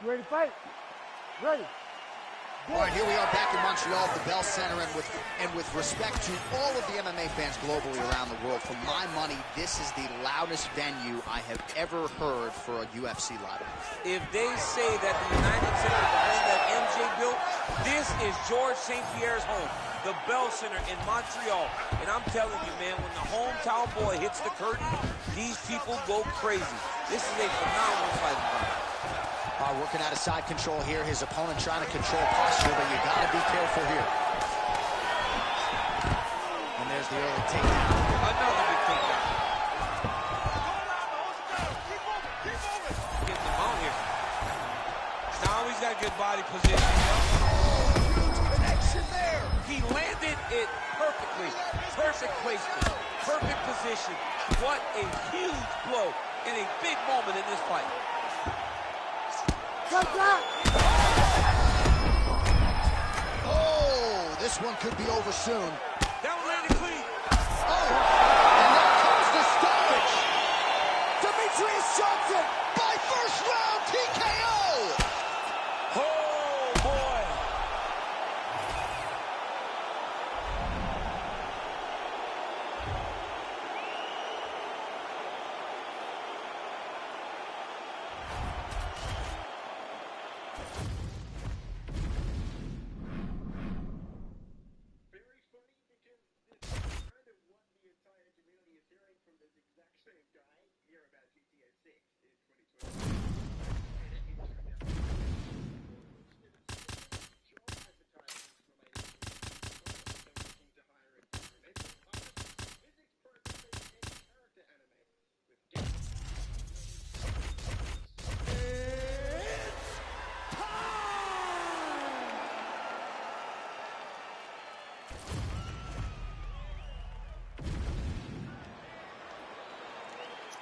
Ready to fight? Ready. All right, here we are back in Montreal at the Bell Center, and with respect to all of the MMA fans globally around the world, for my money, this is the loudest venue I have ever heard for a UFC live event. If they say that the United Center is the home that MJ built, this is George St. Pierre's home, the Bell Center in Montreal. And I'm telling you, man, when the hometown boy hits the curtain, these people go crazy. This is a phenomenal fight environment. Working out of side control here. His opponent trying to control posture, but you got to be careful here. And there's the early takedown. Another big takedown. Getting the mount here. Now he's got a good body position. Huge connection there. He landed it perfectly. Perfect placement. Perfect position. What a huge blow in a big moment in this fight. Oh, this one could be over soon. That one landed clean. Oh, and there comes the stoppage. Demetrius Johnson by first round TKO. Oh, boy.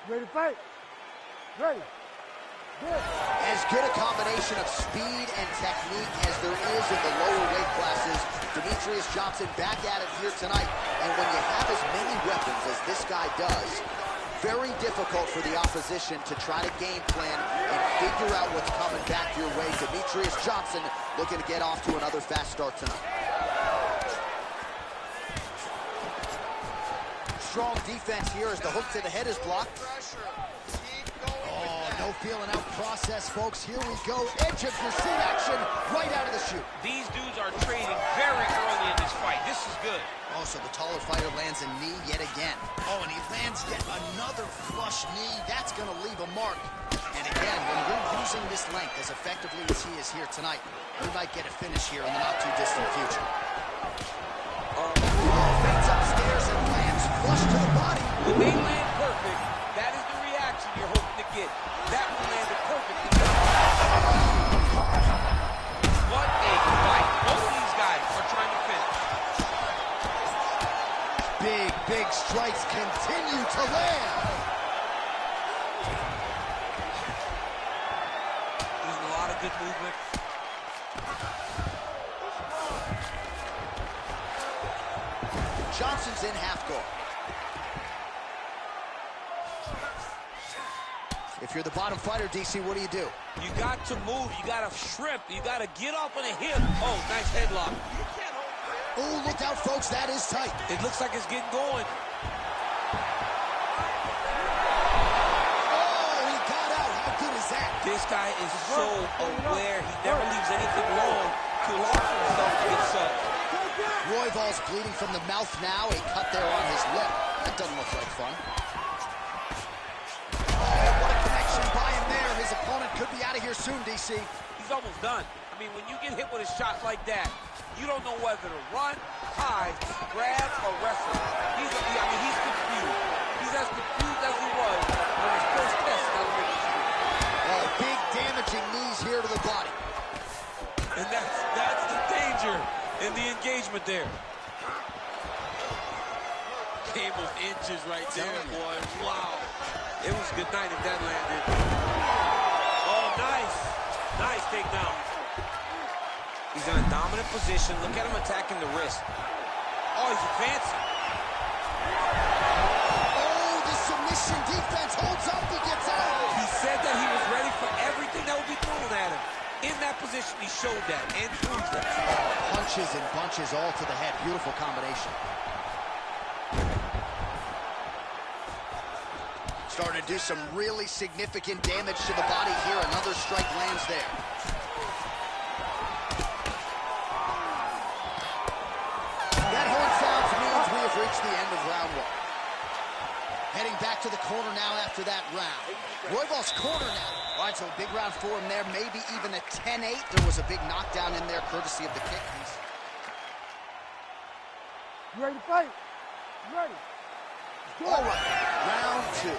Ready to fight? Ready. Good. As good a combination of speed and technique as there is in the lower weight classes, Demetrius Johnson back at it here tonight. And when you have as many weapons as this guy does, very difficult for the opposition to try to game plan and figure out what's coming back your way. Demetrius Johnson looking to get off to another fast start tonight. Strong defense here as the hook to the head is blocked. Oh, no feeling out process, folks. Here we go. Edge of your seat action right out of the chute. These dudes are trading very early in this fight. This is good. Oh, so the taller fighter lands a knee yet again. Oh, and he lands yet another flush knee. That's going to leave a mark. And again, when you're using this length as effectively as he is here tonight, we might get a finish here in the not-too-distant future. Fades upstairs and lands flush to the body. When they land perfect, that is the reaction you're hoping to get. That one landed perfectly. What a fight. Both of these guys are trying to finish. Big strikes continue to land. Using a lot of good movement. Johnson's in half guard. If you're the bottom fighter, DC, what do you do? You got to move. You got to shrimp. You got to get up on a hip. Oh, nice headlock. Oh, look out, folks. That is tight. It looks like it's getting going. Oh, he got out. How good is that? This guy is so aware. He never leaves anything long to allow for himself to get sucked. Royval's bleeding from the mouth now. A cut there on his lip. That doesn't look like fun. Oh, what a connection by him there. His opponent could be out of here soon, DC. He's almost done. I mean, when you get hit with a shot like that, you don't know whether to run, hide, grab, or wrestle. He's confused. He's as confused as he was on his first test in elementary school. Oh, big damaging knees here to the body. And that's the danger in the engagement there. Game of inches right there, boy. Wow. It was a good night if that landed. Oh, nice. Nice takedown. He's in a dominant position. Look at him attacking the wrist. Oh, he's advancing. Oh, the submission defense holds up. He gets out. He said that he was ready for everything that would be thrown at him. In that position, he showed that and proved that. Punches and bunches all to the head. Beautiful combination. Starting to do some really significant damage to the body here. Another strike lands there. That horn sounds means we have reached the end of round one. Heading back to the corner now after that round. Royval's corner now. All right, so a big round for him there, maybe even a 10-8. There was a big knockdown in there, courtesy of the kick. You ready to fight? You ready? All right, round two.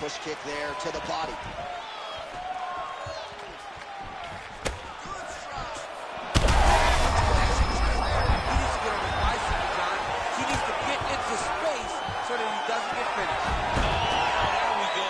Push kick there to the body. He needs to get into space so that he doesn't get finished. There we go.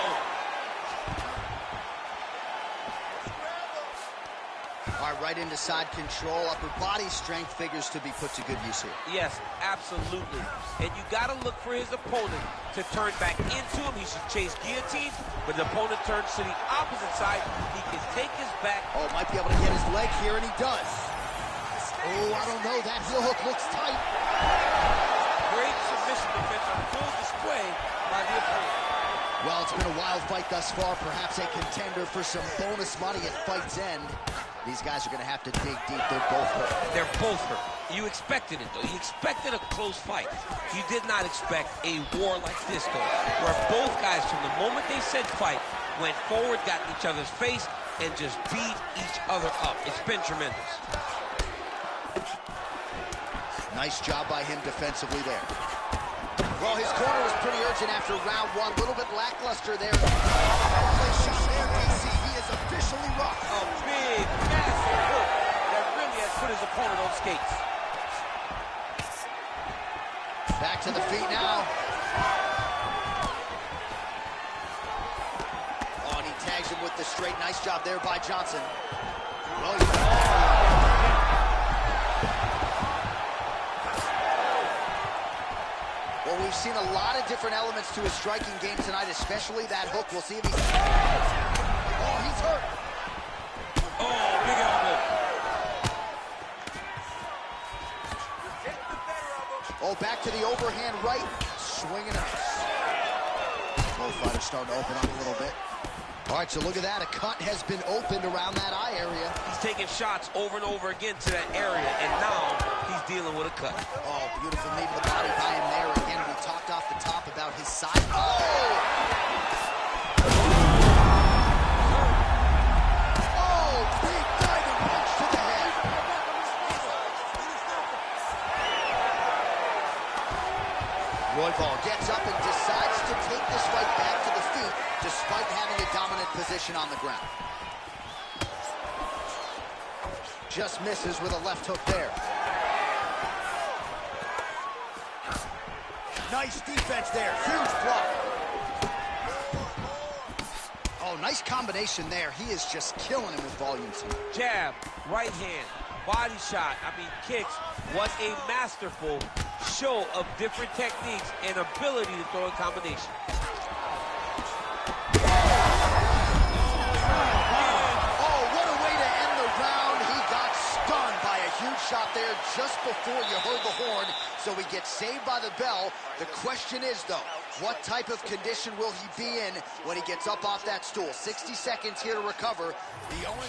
All right, right into side control. Upper body strength figures to be put to good use here. Yes, absolutely. And you got to look for his opponent to turn back into him. He should chase guillotine, but the opponent turns to the opposite side. He can take his back. Oh, might be able to get his leg here, and he does. Oh, I don't know. That heel hook looks tight. Great submission defense on full display by the opponent. Well, it's been a wild fight thus far. Perhaps a contender for some bonus money at fight's end. These guys are going to have to dig deep. They're both hurt. They're both hurt. You expected it, though. You expected a close fight. You did not expect a war like this, though, where both guys, from the moment they said fight, went forward, got in each other's face, and just beat each other up. It's been tremendous. Nice job by him defensively there. Well, his corner was pretty urgent after round one. A little bit lackluster there. Shot there, DC. He is officially rocked. A big, massive hook that really has put his opponent on skates. Back to the feet now. Oh, and he tags him with the straight. Nice job there by Johnson. Well, we've seen a lot of different elements to his striking game tonight, especially that hook. We'll see if he's... Oh, he's hurt. Oh, big elbow. Oh, back to the overhand right. Swinging it. Both fighters starting to open up a little bit. All right, so look at that. A cut has been opened around that eye area. He's taking shots over and over again to that area, and now he's dealing with a cut. Oh, beautiful knee to the body by him there. Again, we talked off the top about his side. Oh! Oh, big diving punch to the head. Royval gets up and decides to take this fight back to the feet despite having a dominant position on the ground. Just misses with a left hook there. Nice defense there, huge block. Oh, nice combination there. He is just killing him with volume tonight. Jab, right hand, body shot, kicks. What a masterful show of different techniques and ability to throw in combination. Oh, what a way to end the round. He got stunned by a huge shot there just before you heard the horn, so he gets saved by the bell. The question is, though, what type of condition will he be in when he gets up off that stool? 60 seconds here to recover. The only...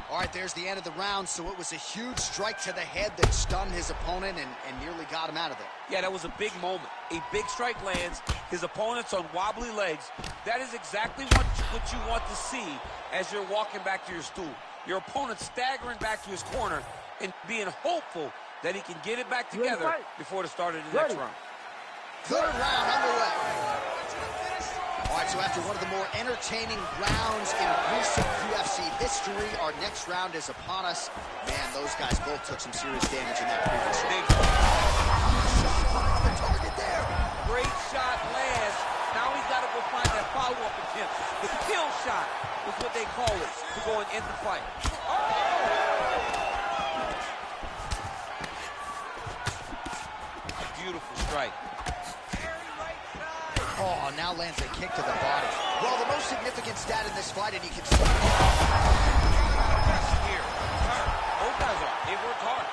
All right, there's the end of the round, so it was a huge strike to the head that stunned his opponent and nearly got him out of there. Yeah, that was a big moment. A big strike lands, his opponent's on wobbly legs. That is exactly what you want to see as you're walking back to your stool. Your opponent staggering back to his corner and being hopeful that he can get it back together before the start of the next round. Third round underway. All right, so after one of the more entertaining rounds in recent UFC history, our next round is upon us. Man, those guys both took some serious damage in that previous round. The target there. Great shot lands. Now he's got to go find that follow-up attempt. The kill shot is what they call it to go and end the fight. A beautiful strike. Oh, now lands a kick to the body. Well, the most significant stat in this fight, and you can see... Here. Both guys are. They worked hard.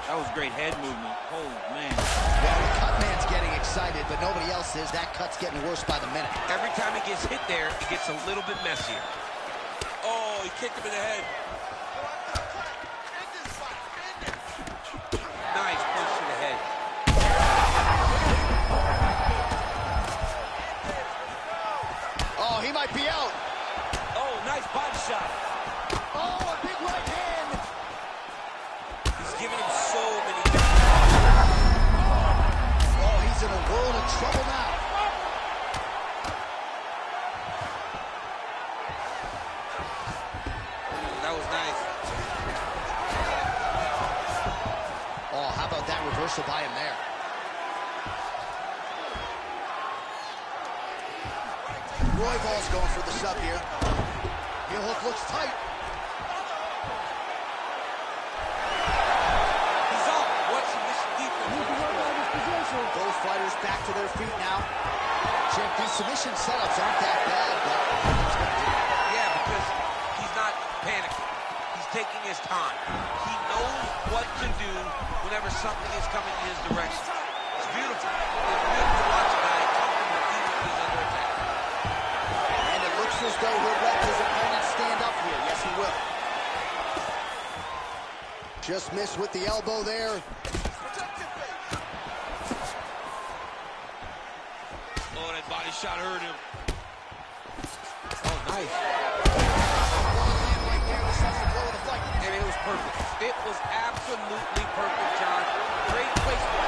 That was great head movement. Oh, man. Well, the cut man's getting excited, but nobody else is. That cut's getting worse by the minute. Every time he gets hit there, it gets a little bit messier. Oh, he kicked him in the head. Nice punch to the head. Oh, he might be out. Oh, nice body shot. Oh, a big right hand. He's giving him so many. Oh, he's in a world of trouble now. That was nice. Oh, how about that reversal by him there? Royval's going for the sub here. Heel hook looks tight. He's up. What submission defense? Both fighters back to their feet now. Check, these submission setups aren't that bad, but Yeah, because he's not panicking. He's taking his time. He knows what to do whenever something is coming in his direction. It's beautiful. It's beautiful to watch a guy comfortable even when he's under attack. and it looks as though he'll let his opponent stand up here. Yes, he will. Just missed with the elbow there. Oh, that body shot hurt him. Oh, nice. Right there, the second blow of the fight. And it was perfect. It was absolutely perfect, John. Great placement.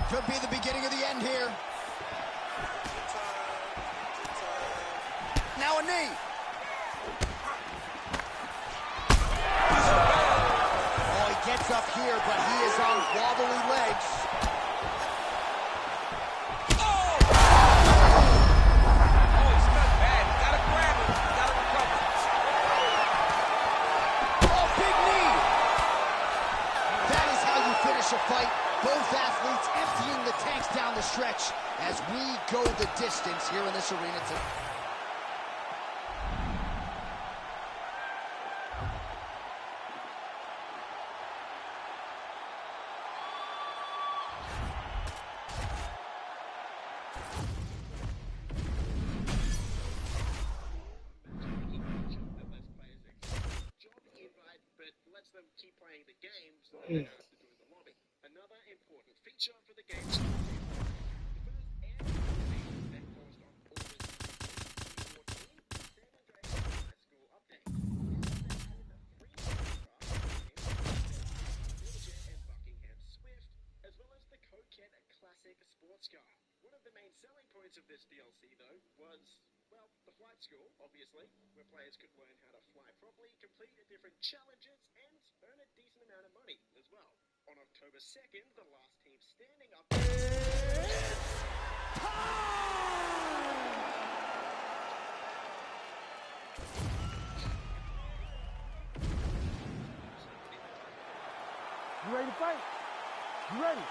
Could be the beginning of the end here. Now a knee. Oh, he gets gets up here, but he is on wobbly legs. Oh, he's stuck bad. You gotta grab him. You gotta recover. Oh, big knee. That is how you finish a fight. Both athletes emptying the tanks down the stretch as we go the distance here in this arena tonight. Lets them keep playing the games so they don't have to do the lobby. Another important feature for the game's the first air that caused on August 2014, San Andreas High School update. This added a free Georgia and Buckingham Swift, as well as the Coquette Classic sports car. One of the main selling points of this DLC, though, was, well, the flight school, obviously, where players could learn how to fly properly, complete different challenges, and earn a decent amount of money as well. On October 2nd, the last team standing up... You ready to fight? You ready?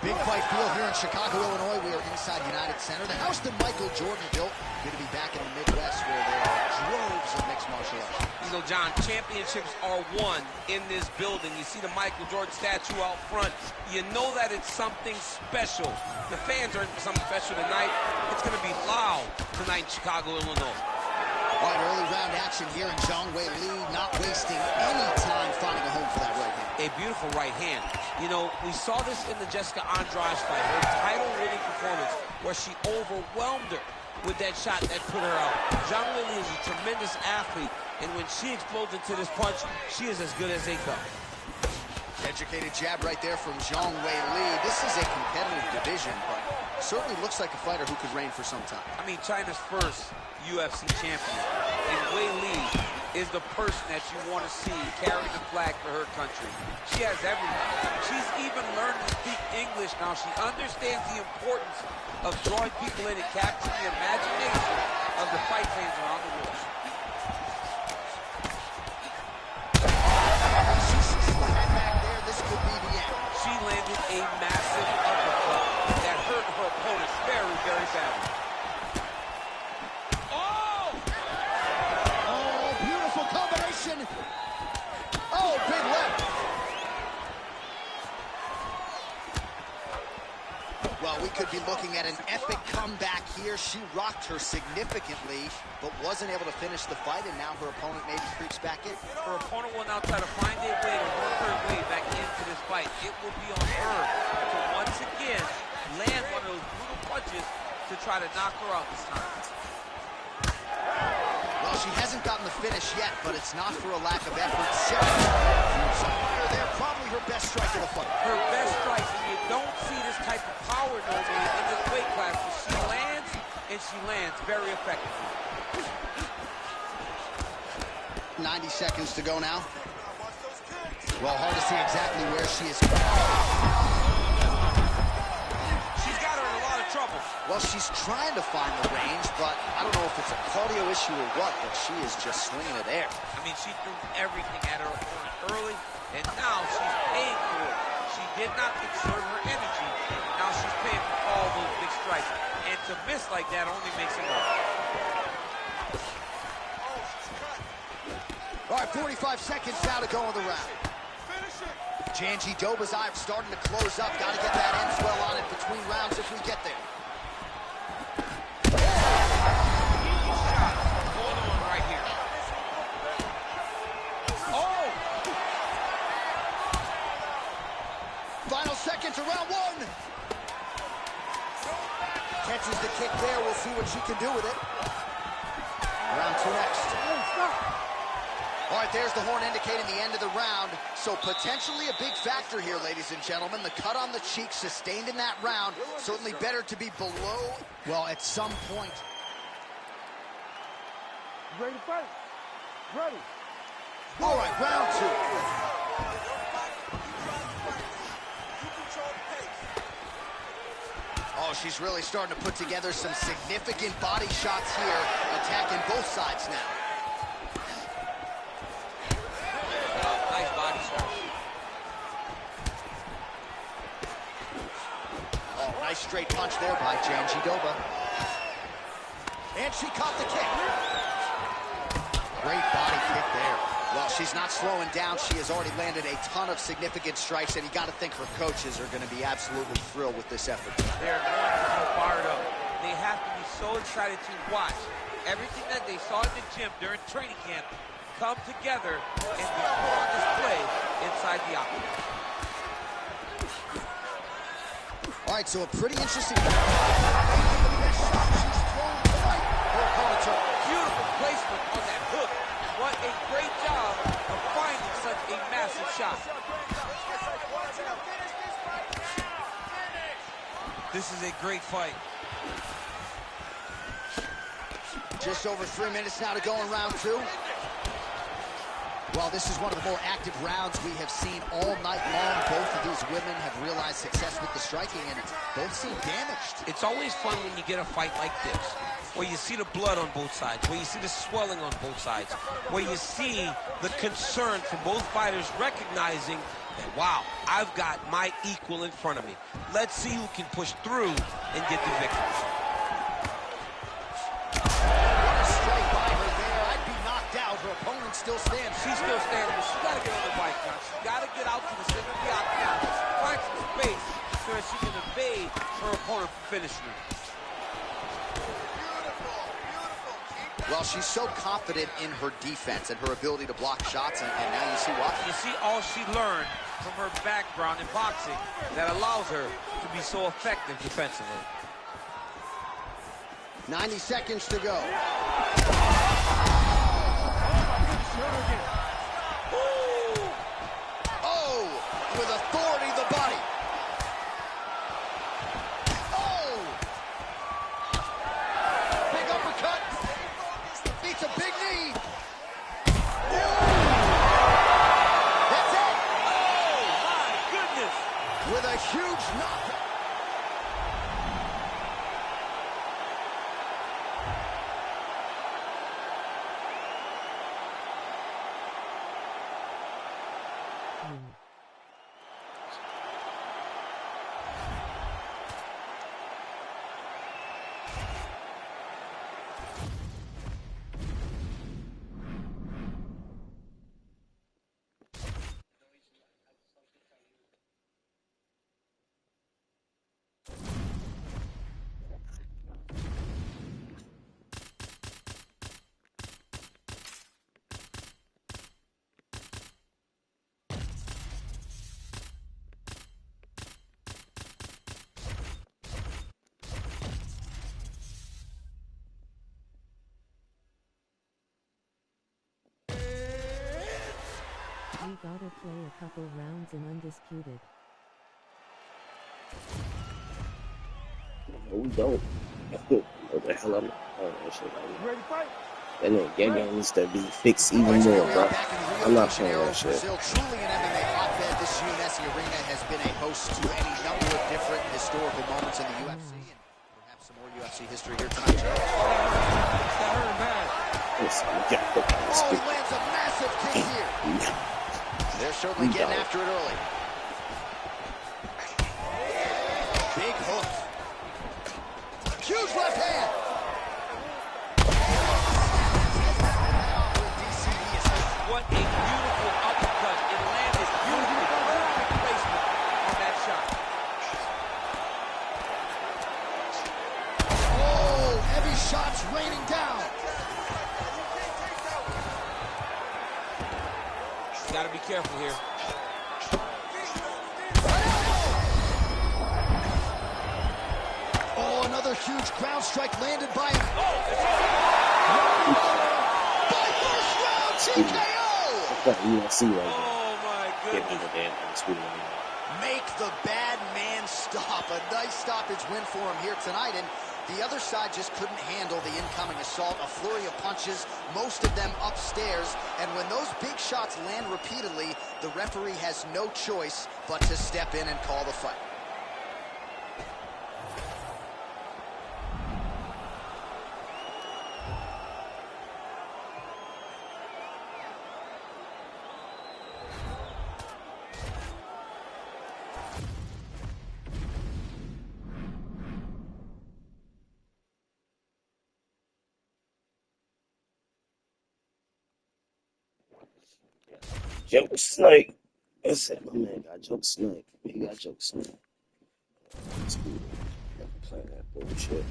Big fight field here in Chicago, Illinois. We are inside United Center, the house that Michael Jordan built. Good to be back in the Midwest where there are droves of mixed martial arts. You know, John, championships are won in this building. You see the Michael Jordan statue out front. You know that it's something special. The fans are in for something special tonight. It's going to be loud tonight in Chicago, Illinois. All right, early round action here, and Zhang Weili not wasting any time finding a home for that right hand. A beautiful right hand. You know, we saw this in the Jessica Andrade fight, her title-winning performance, where she overwhelmed her with that shot that put her out. Zhang Weili is a tremendous athlete, and when she explodes into this punch, she is as good as they come. Educated jab right there from Zhang Weili. This is a competitive division, but certainly looks like a fighter who could reign for some time. I mean, China's first UFC champion, and Weili is the person that you want to see carry the flag for her country. She has everything. She's even learned to speak English now. She understands the importance of drawing people in and capturing the imagination of the fight fans around the world. This could be the end. She landed a massive uppercut that hurt her opponent very, very badly. Oh, big left. Well, we could be looking at an epic comeback here. She rocked her significantly, but wasn't able to finish the fight, and now her opponent maybe creeps back in. Her opponent will now try to find a way to work her way back into this fight. It will be on her to once again land one of those brutal punches to try to knock her out this time. Well, she hasn't gotten the finish yet, but it's not for a lack of effort. Fire there, probably her best strike of the fight. Her best strike, and you don't see this type of power normally in this weight class, but she lands, and she lands very effectively. 90 seconds to go now. Well, hard to see exactly where she is. Trouble. Well, she's trying to find the range, but I don't know if it's a cardio issue or what, but she is just swinging it there. I mean, she threw everything at her opponent early, and now she's paying for it. She did not conserve her energy. Now she's paying for all those big strikes. And to miss like that only makes it worse. All right, 45 seconds now to go in the round. Janji Dobazayev starting to close up. Got to get that end swell on it between rounds if we get there. Shot going on right here. Oh! Final seconds of round one. Catches the kick there. We'll see what she can do with it. Round two next. All right, there's the horn indicating the end of the round. So potentially a big factor here, ladies and gentlemen. The cut on the cheek sustained in that round. Certainly better to be below, well, at some point. Ready to fight? Ready. All right, round two. Oh, she's really starting to put together some significant body shots here, attacking both sides now. Nice body shot. Oh, nice straight punch there by Janjidova. And she caught the kick. Great body kick there. Well, she's not slowing down. She has already landed a ton of significant strikes, and you got to think her coaches are going to be absolutely thrilled with this effort. They're going to be fired up. They have to be so excited to watch everything that they saw in the gym during training camp come together and be put on display inside the octagon. All right, so a pretty interesting... The best shot she's thrown tonight. Her opponent took. Beautiful placement on that hook. What a great job of finding such a massive shot. This is a great fight. Just over 3 minutes now to go in round 2. Well, this is one of the more active rounds we have seen all night long. Both of these women have realized success with the striking, and both seem damaged. It's always fun when you get a fight like this, where you see the blood on both sides, where you see the swelling on both sides, where you see the concern from both fighters recognizing that, wow, I've got my equal in front of me. Let's see who can push through and get the victory. Her opponent still stands. She's still standing, but she's got to get on the bike now. She's got to get out to the center of the octagon, find some space so that she can evade her opponent from finishing her. Well, she's so confident in her defense and her ability to block shots, and now you see why. You see all she learned from her background in boxing that allows her to be so effective defensively. 90 seconds to go. Oh, with authority, the body. Oh, big uppercut. Beats a big knee. That's it. Oh, my goodness. With a huge knockout. We gotta play a couple rounds in Undisputed. No, we don't. What the hell? Ready to fight? That nigga gang needs to be fixed even more, bro. I'm not playing that shit. Brazil, truly an MMA hotbed. This UNSC arena has been a host to any number of different historical moments in the UFC, and perhaps some more UFC history here tonight. Oh, he lands a massive kick here. They're certainly getting after it early. Big hook. Huge left hand. What a beautiful uppercut. It landed beautifully. Perfect placement on that shot. Oh, heavy shots raining down. You gotta be careful here. Oh, another huge ground strike landed by him. By first round TKO. UFC right now. Oh my goodness. Make the bad man stop. A nice stoppage win for him here tonight, and the other side just couldn't handle the incoming assault. A flurry of punches, most of them upstairs, and when those big shots land repeatedly, the referee has no choice but to step in and call the fight. Joke Snake. I said, my man got Joke Snake. He got Joke Snake. Never playing that bullshit.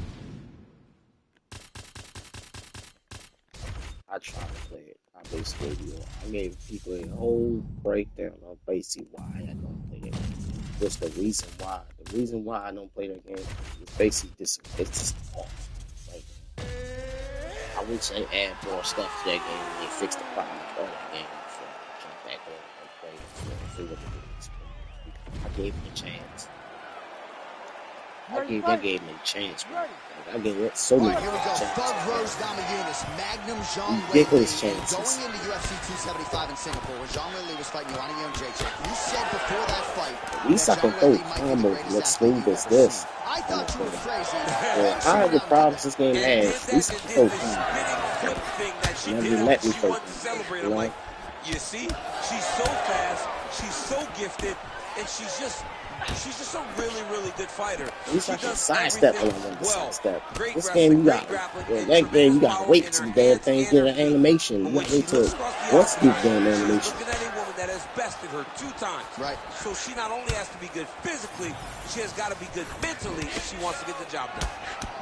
I tried to play it. I gave people a whole breakdown on basically why I don't play that game. What's the reason why? The reason why I don't play that game is basically this. It's just off right now. I wish they add more stuff to that game and they fix the problem of that game before I jump back on and play it and see what it is. I gave it a chance. I gave that game a chance, bro. Like, I gave it so many Here we go. chances. Thug Rose Namajunas, Magnum Jean Ridiculous Weili. chances. Going into UFC 275 in Singapore, where Jean Weili was fighting Joanna Jędrzejczyk, you said before that fight At least I that can Jean throw Weili might be the combos greatest next athlete smooth you've as ever this. seen. I thought you were crazy. I had the problems this game had. At least I can throw combos. Thing that she Never did let me she throw wanted to combos. celebrate. You I'm know? like, you see, she's so fast, she's so gifted, and she's just a really, really good fighter. At least She I can does sidestep when I everything want to well. sidestep. Great This wrestling, game, you great got grappling, and that game, you tremendous gotta power wait in till her the damn hands thing and get her an feet. animation. But You when gotta she wait till looks across the once the outside, damn she's animation. looking at a woman that has bested her 2 times. Right. So she not only has to be good physically, she has got to be good mentally if she wants to get the job done.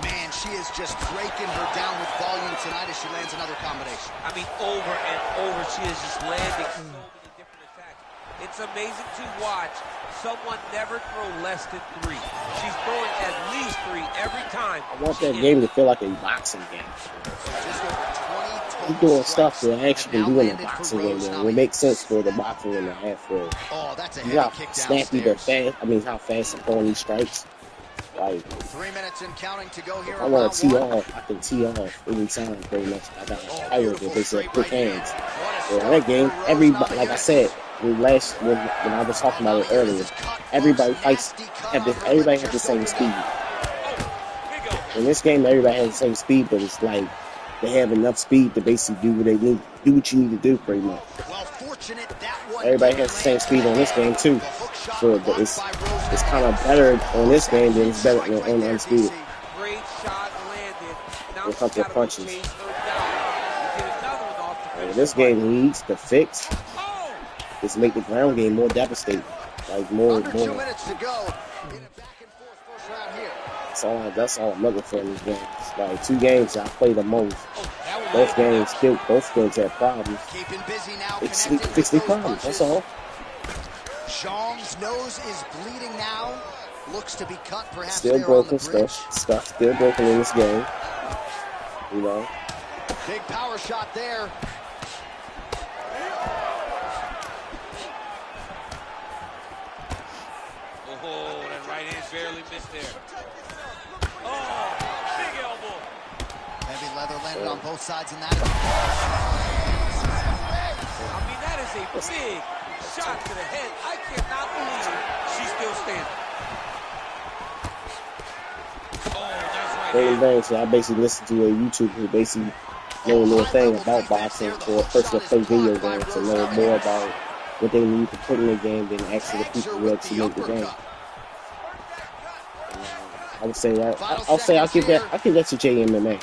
Man, she is just breaking her down with volume tonight as she lands another combination. I mean, over and over, she is just landing so many different attacks. It's amazing to watch someone never throw less than 3. She's throwing at least 3 every time. I want that game to feel like a boxing game. Just over 20 I'm total doing stuff strikes that I actually have can now do in a landed for boxing game. Rose It Namajunas. makes sense for the boxing in the half row. Oh, that's a You heavy got kick snappy downstairs. but fast. I mean, how fast I'm throwing these strikes. Like, 3 minutes and counting to go here if I in want round to tee 1. off, I can tee off anytime pretty much. I got Oh, power beautiful that they said straight quick right hand. hands. What a Yeah, start that game, for Rose everybody, like I Namajunas. said, when I was talking about it earlier, Namajunas' cut, everybody folks. fights, Nasty cut on her lip everybody has the just same opened speed. up. In this game, everybody has the same speed, but it's like they have enough speed to basically do what they need, do what you need to do pretty much. Well, fortunate that one Everybody didn't has the same land to speed the on this dead. game too, The hook shot so blocked it's by Rose it's kind of Namajunas. better on this That game than huge it's better strike right on there, Undisputed. DC. Great shot landed. Now When it she's comes to got to go punches. chase her down. Get another one off to finish This the fight. game needs to fix Oh! is make the ground game more devastating, like more. Under 2 minutes to go in a back-and-forth first round here. That's all I'm looking for in these games. Like 2 games I play the most. That one Both landed. games both games have problems. Keeping busy now, Fix connecting these with those problems. That's punches. all. Zhang's nose is bleeding now. Looks to be cut perhaps Still there on the broken bridge. stuff still broken in this game. You know. Big power shot there. Oh, that right hand barely missed there. Oh, big elbow. Heavy leather landed on both sides in that. I mean, that is a big shot to the head. I cannot believe she's still standing. Oh, nice right hand. Bang, so I basically listened to a YouTube who basically know a little thing about boxing for a person that play video games to know more about what they need to put in the game than actually the people who actually make the game. I would say that I'll give that to JMMA.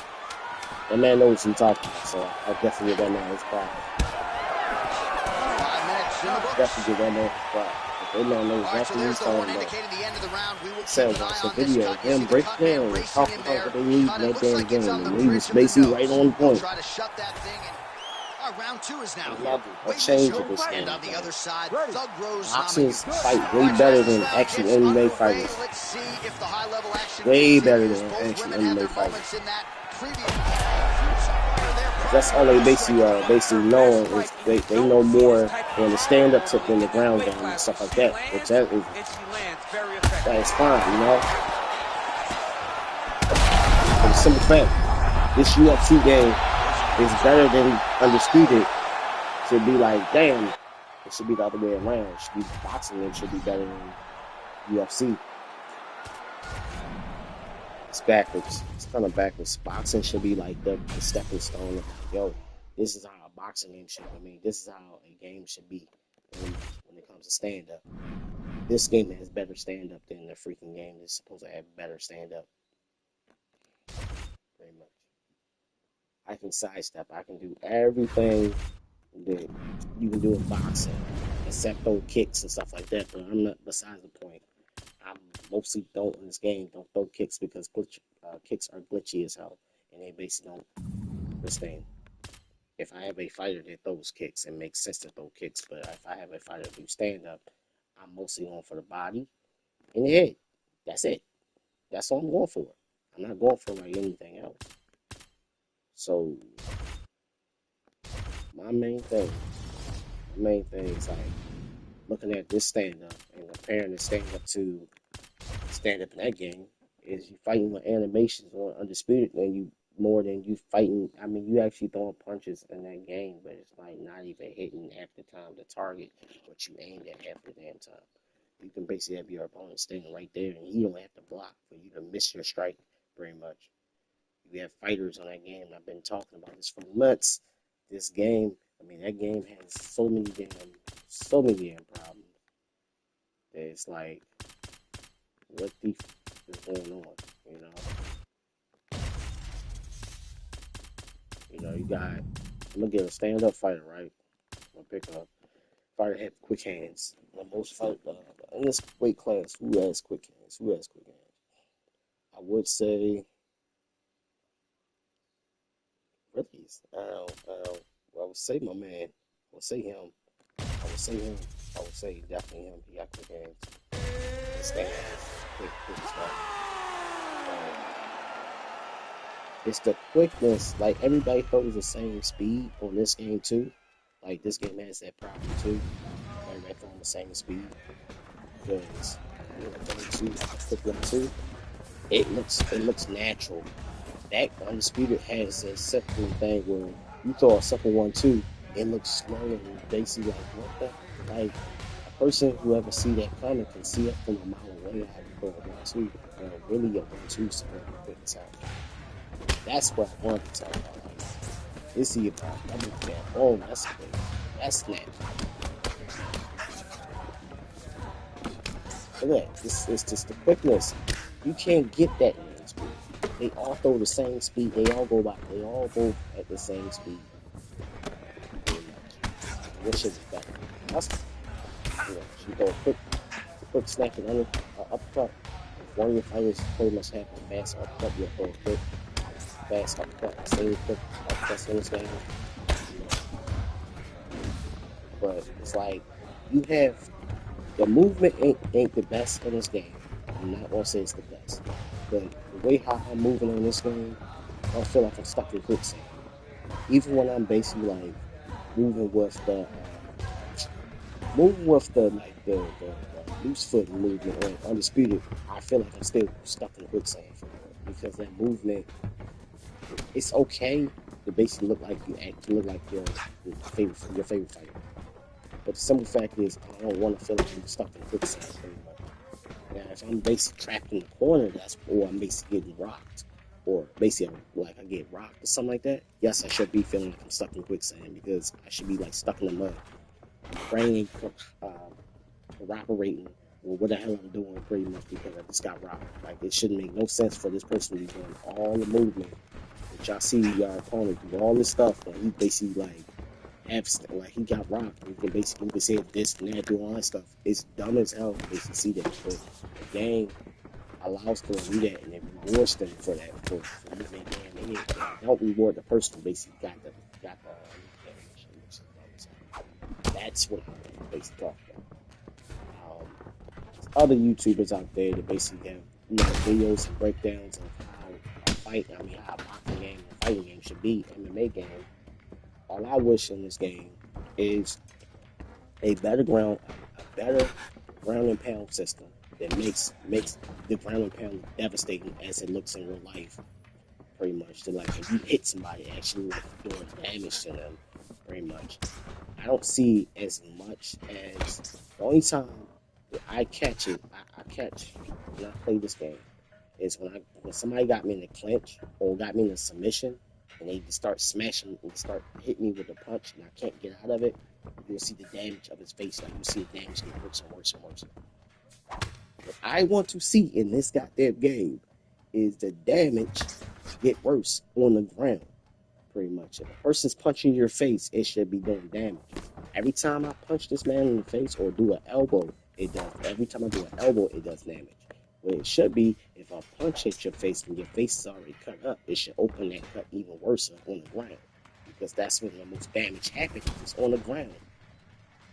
That man knows what he's talking about, so I'll definitely give that man his props. 5 minutes in the books. Definitely give that man his props. That man knows All right, so exactly what there's he's the talking one about. indicating the end of the round. We will keep Said an eye watch the on this video, cut. You see him the break cut man down, racing talking in about there. what they need Cut, in it that looks damn like it's game, on the and he bridge was of the basically nose. right on He'll point. try to shut that thing. And round 2 is now I here. love it. A Wait, change show. of this And game. on the other side, Ready. Thug Rose Boxers Namajunas. fight All way right, so better as this than round actually gets MMA underway, fighters. let's see if the high-level action Way better continues. than Both actually women had MMA their fighters. moments in that previous. That's all they basically know is they know more on the stand up tip than the ground game and stuff like that. Which that is fine, you know. For the simple fact, this UFC game is better than Undisputed. Should be like, damn, it should be the other way around. It should be boxing and should be better than UFC. It's backwards. It's kind of backwards. Boxing should be like the stepping stone of like, yo, this is how a boxing game should be. I mean, this is how a game should be when it comes to stand up. This game has better stand up than the freaking game that's supposed to have better stand up. Very much. I can sidestep. I can do everything that you can do in boxing, except throw kicks and stuff like that. But I'm not. Besides the point, I mostly don't in this game don't throw kicks because kicks are glitchy as hell, and they basically don't understand. If I have a fighter that throws kicks, it makes sense to throw kicks. But if I have a fighter that do stand up, I'm mostly going for the body and the head. That's it. That's all I'm going for. I'm not going for like anything else. So my main thing is like looking at this stand up and comparing the stand up to stand up in that game is you fighting with animations on Undisputed and you more than you fighting. I mean, you actually throwing punches in that game, but it's like not even hitting half the time the target what you aimed at half the damn time. You can basically have your opponent standing right there and you don't have to block for you to miss your strike very much. You have fighters on that game. I've been talking about this for months. This game, I mean, that game has so many damn problems. That it's like, what the is going on? You know, you got. I'm gonna get a stand-up fighter, right? I'm gonna pick a fighter that have quick hands. The most fight in this weight class, who has quick hands? Who has quick hands? I would say, really, I would say my man. I would say him. I would say him. I would say definitely him. He got quick hands. Stand quick stuff. It's the quickness. Like everybody throws the same speed on this game too. Like this game has that problem too. Everybody throwing the same speed because quick one two. It looks natural. That Undisputed has a simple thing where you throw a simple 1-2, it looks slow and basically like what the like a person who ever see that coming can see it from a mile away how you throw a 1-2. Really a 1-2 is very quick time. That's what I wanted to talk about. Like, this is about double bam. Oh, that's quick. That's snap. Look at that. It's just the quickness. You can't get that in this speed. They all throw the same speed. They all go at the same speed. What shit is better? That's you throw a quick snap and under uppercut. If one of your fighters pretty much have a fast uppercut, you'll throw a quick fast uppercut. Same quick uppercuts in this game. But it's like you have the movement ain't the best in this game. I'm not gonna say it's the best, but the way how I'm moving in this game, I don't feel like I'm stuck in quicksand. Even when I'm basically like moving with the loose foot movement or undisputed, I feel like I'm still stuck in quicksand for real because that movement, it's okay to basically look like your favorite fighter. But the simple fact is, I don't want to feel like I'm stuck in quicksand anymore. Now, if I'm basically trapped in the corner, or I'm basically getting rocked, or basically like I get rocked or something like that, yes, I should be feeling like I'm stuck in quicksand because I should be like stuck in the mud. My brain ain't cooperating or what the hell I'm doing pretty much because I just got rocked. Like, it shouldn't make no sense for this person to be doing all the movement that y'all see your opponent do all this stuff, and he basically like he got rocked. You can say this and that, do all that stuff. It's dumb as hell to basically see that, but the game allows for to do that, and it rewards them for that for moving damage. They don't reward the person who basically got the damage. That's what I'm basically talking about. Other YouTubers out there that basically have videos and breakdowns of how a boxing game and a fighting game should be, MMA game. All I wish in this game is a better ground and pound system that makes the ground and pound devastating as it looks in real life. Pretty much, to like if you hit somebody, actually like doing damage to them. Pretty much, I don't see as much as the only time that I catch it. I catch when I play this game is when somebody got me in the clinch or got me in a submission and they just start smashing and start hitting me with a punch and I can't get out of it. You'll see the damage of his face. Like, you'll see the damage get worse and worse and worse. What I want to see in this goddamn game is the damage get worse on the ground. pretty much. If a person's punching your face, it should be doing damage. Every time I punch this man in the face or do an elbow, it does. Every time I do an elbow, it does damage. What it should be, if a punch hits your face and your face is already cut up, it should open that cut even worse on the ground. Because that's when the most damage happens, is on the ground.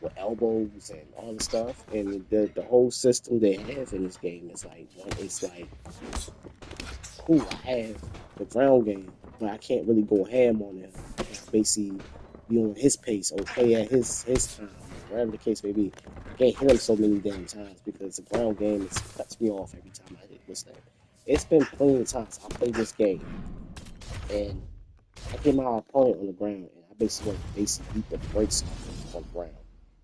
With elbows and all the stuff. And the whole system they have in this game is like, it's like, cool, I have the ground game, but I can't really go ham on him. I gotta basically be on his pace or play at his time, or whatever the case may be. I can't hit him so many damn times because the ground game cuts me off every time I hit this thing. It's been plenty of times I played this game and I get my opponent on the ground and I basically want to beat the brakes off him on the ground.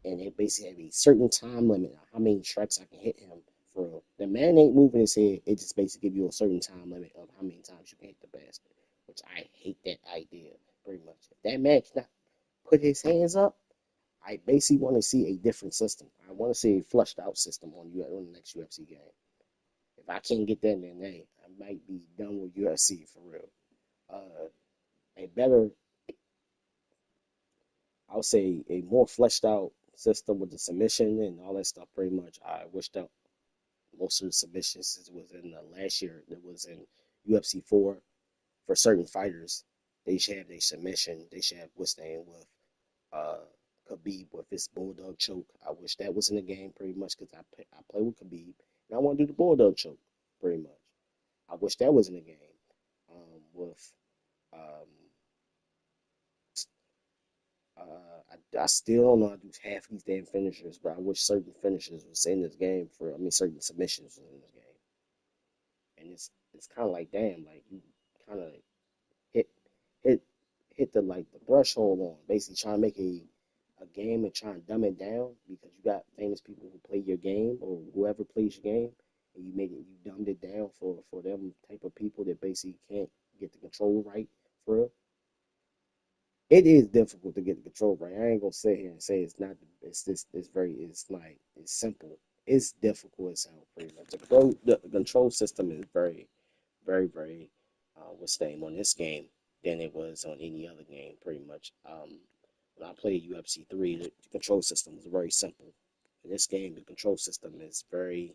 And it basically have a certain time limit on how many strikes I can hit him. For real. The man ain't moving his head. It just basically give you a certain time limit of how many times you can hit the bastard. Which I hate that idea pretty much. If that man cannot put his hands up, I basically want to see a different system. I want to see a flushed out system on the next UFC game. If I can't get that, then hey, I might be done with UFC for real. A better, I would say, a more fleshed out system with the submission and all that stuff. Pretty much, I wish that most of the submissions was in last year. That was in UFC 4 for certain fighters. They should have their submission. They should have what's name with uh, Khabib with his bulldog choke. I wish that was in the game pretty much because I play with Khabib and I want to do the bulldog choke pretty much. I wish that was in the game with um, I still don't know how to do half these damn finishers, but I wish certain finishers was in this game certain submissions was in this game. And it's kind of like, damn, like you kind of hit hit hit the like the threshold on basically trying to make a game and trying to dumb it down because you got famous people who play your game or whoever plays your game and you dumbed it down for them type of people that basically can't get the control right for real. It is difficult to get the control right. I ain't gonna sit here and say it's not. It's simple. It's difficult as hell. Pretty much the control system is very what's the name on this game than it was on any other game. Pretty much. When I played UFC 3, the control system was very simple. In this game, the control system is very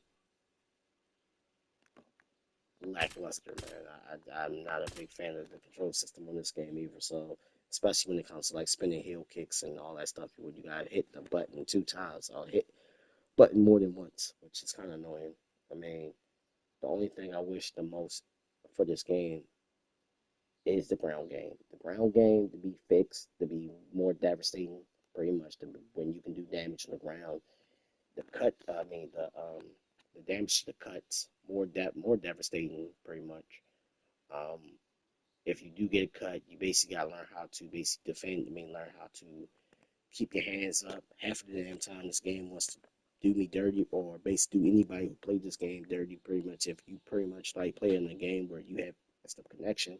lackluster, man. I'm not a big fan of the control system on this game either. So, especially when it comes to like spinning heel kicks and all that stuff, when you gotta hit the button 2 times, I'll hit button more than once, which is kind of annoying. I mean, the only thing I wish the most for this game is the ground game. The ground game to be fixed, to be more devastating, pretty much. When you can do damage on the ground, the cut. I mean, the damage to the cuts more devastating, pretty much. Um, if you do get cut, you basically gotta learn how to basically defend. I mean, learn how to keep your hands up. Half of the damn time, this game wants to do me dirty, or basically do anybody who played this game dirty. Pretty much, if you pretty much like playing a game where you have stuff connection,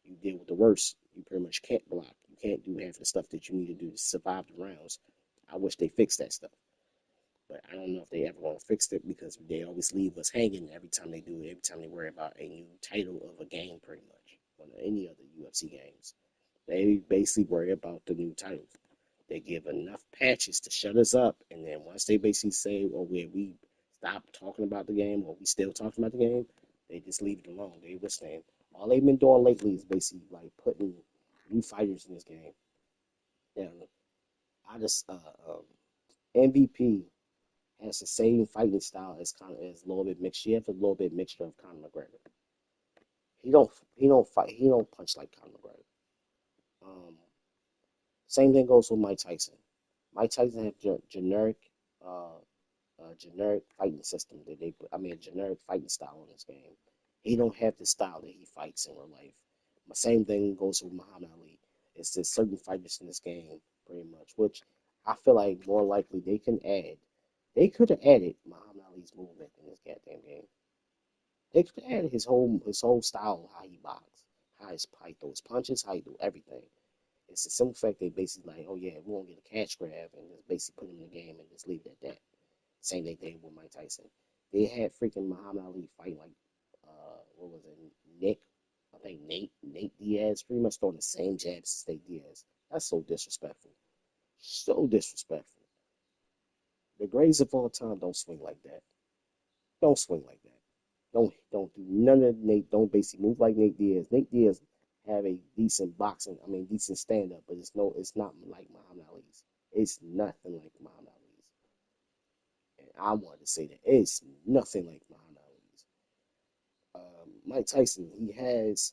you deal with the worst. You pretty much can't block. You can't do half the stuff that you need to do to survive the rounds. I wish they fixed that stuff. But I don't know if they ever want to fix it because they always leave us hanging every time they do it, every time they worry about a new title of a game, pretty much, on any other UFC games. They basically worry about the new titles. They give enough patches to shut us up, and then once they basically say, "Oh, we stop talking about the game, or we still talking about the game," they just leave it alone. They were saying all they've been doing lately is basically like putting new fighters in this game. And I just MVP has the same fighting style as a little bit mixed. She has a little bit mixture of Conor McGregor. He don't punch like Conor McGregor. Um, Same thing goes with Mike Tyson. Mike Tyson has uh, generic fighting system that they put. I mean, a generic fighting style in this game. He don't have the style that he fights in real life. The same thing goes with Muhammad Ali. It's just certain fighters in this game, pretty much, which I feel like more likely they can add. They could have added Muhammad Ali's movement in this goddamn game. They could have added his whole style, how he boxes, how he throws punches, how he do everything. It's the simple fact they basically like, oh yeah, we won't get a catch grab and just basically put him in the game and just leave it at that. Same thing they did with Mike Tyson. They had freaking Muhammad Ali fight like what was it, Nick, I think Nate Diaz pretty much throwing the same jabs as Nate Diaz. That's so disrespectful. So disrespectful. The greats of all time don't swing like that. Don't swing like that. Don't do none of Nate. Don't basically move like Nate Diaz. Nate Diaz have a decent boxing. I mean, decent stand up, but it's not like Muhammad Ali's. It's nothing like Muhammad Ali's. And I wanted to say that it's nothing like Muhammad Ali's. Mike Tyson, he has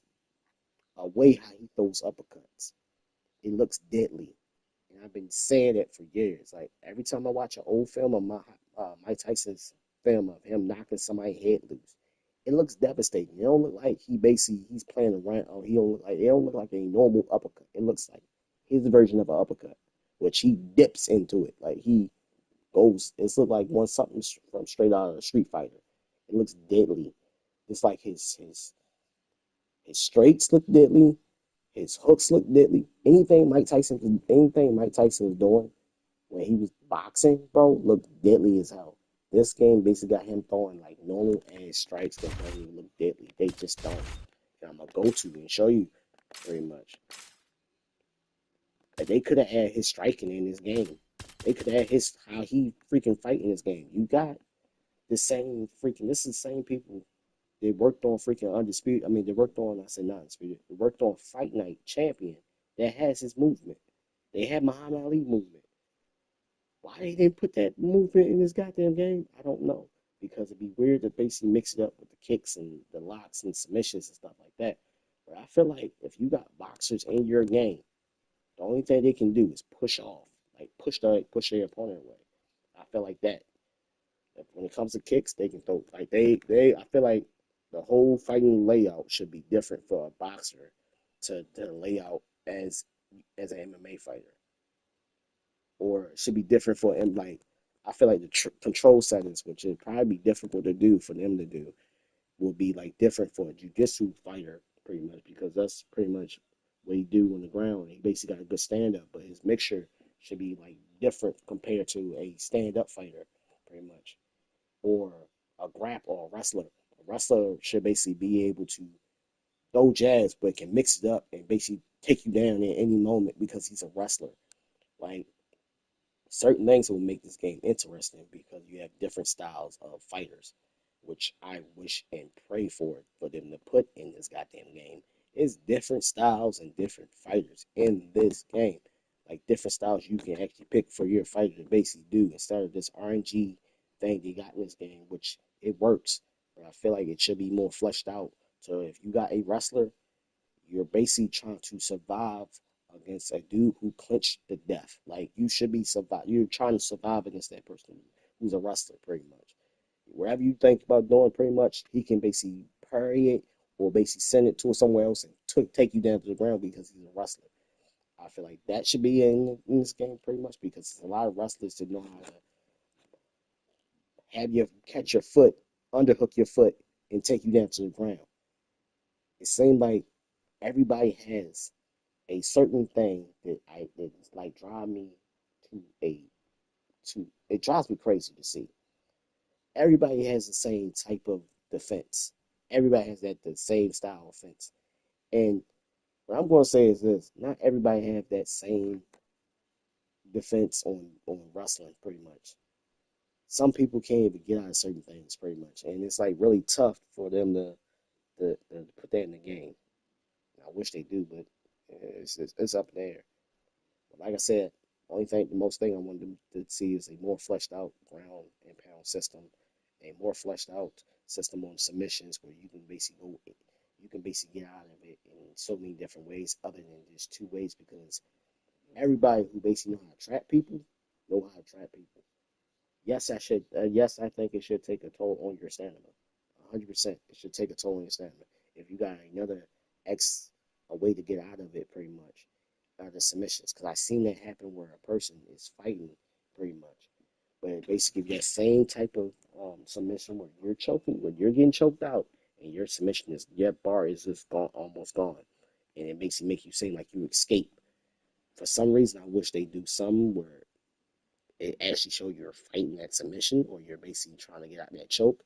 a way how he throws uppercuts. It looks deadly. And I've been saying it for years. Like every time I watch an old film of Mike Tyson's film of him knocking somebody's head loose, it looks devastating. It don't look like he's playing around. Or it don't look like a normal uppercut. It looks like his version of an uppercut, which he dips into it. Like he goes. It's look like one something from straight out of a Street Fighter. It looks deadly. It's like his straights look deadly. His hooks look deadly. Anything Mike Tyson was doing when he was boxing, bro, looked deadly as hell. This game basically got him throwing like normal ass strikes that don't even look deadly. They just don't. And I'm gonna go to and show you pretty much. Like, they could have had his striking in this game. They could have had how he freaking fight in this game. You got the same freaking. This is the same people. They worked on freaking Undisputed. I mean, they worked on, I said not Undisputed. They worked on Fight Night Champion that has his movement. They had Muhammad Ali movement. Why they didn't put that movement in this goddamn game, I don't know. Because it'd be weird to basically mix it up with the kicks and the locks and submissions and stuff like that. But I feel like if you got boxers in your game, the only thing they can do is push off, like push their opponent away. I feel like that. When it comes to kicks, they can throw like they. I feel like the whole fighting layout should be different for a boxer to lay out as an MMA fighter, or it should be different for him. Like I feel like the control settings, which would probably be difficult to do for them to do, will be like different for a jiu-jitsu fighter, pretty much, because that's pretty much what he do on the ground. He basically got a good stand-up, but his mixture should be like different compared to a stand-up fighter, pretty much, or a grap or a wrestler. A wrestler should basically be able to throw jabs, but can mix it up and basically take you down at any moment because he's a wrestler. Like certain things will make this game interesting because you have different styles of fighters, which I wish and pray for them to put in this goddamn game. Is different styles and different fighters in this game. Like different styles you can actually pick for your fighter to basically do instead of this RNG thing they got in this game, which it works. But I feel like it should be more fleshed out. So if you got a wrestler, you're basically trying to survive against a dude who clinched to death. Like you should be survive. You're trying to survive against that person who's a wrestler, pretty much. Wherever you think about doing, pretty much, he can basically parry it or basically send it to somewhere else and take you down to the ground because he's a wrestler. I feel like that should be in this game pretty much because a lot of wrestlers to know how to have you catch your foot, underhook your foot, and take you down to the ground. It seems like everybody has a certain thing that like drive me to a to it drives me crazy to see. Everybody has the same type of defense. Everybody has the same style of offense. And what I'm gonna say is this, not everybody have that same defense on wrestling pretty much. Some people can't even get out of certain things pretty much. And it's like really tough for them to put that in the game. I wish they do, but it's up in the air. Like I said, the most thing I want to see is a more fleshed out ground and pound system, a more fleshed out system on submissions where you can basically get out of it in so many different ways other than just two ways because everybody who basically know how to trap people. Yes, I should. Yes, I think it should take a toll on your stamina. 100%, it should take a toll on your stamina. If you got another a way to get out of it, pretty much, out of submissions, because I've seen that happen where a person is fighting, pretty much, but basically that same type of submission where you're choking, where you're getting choked out, and your bar is just gone, almost gone, and it makes you seem like you escape. For some reason, I wish they do some where it actually show you're fighting that submission or you're basically trying to get out of that choke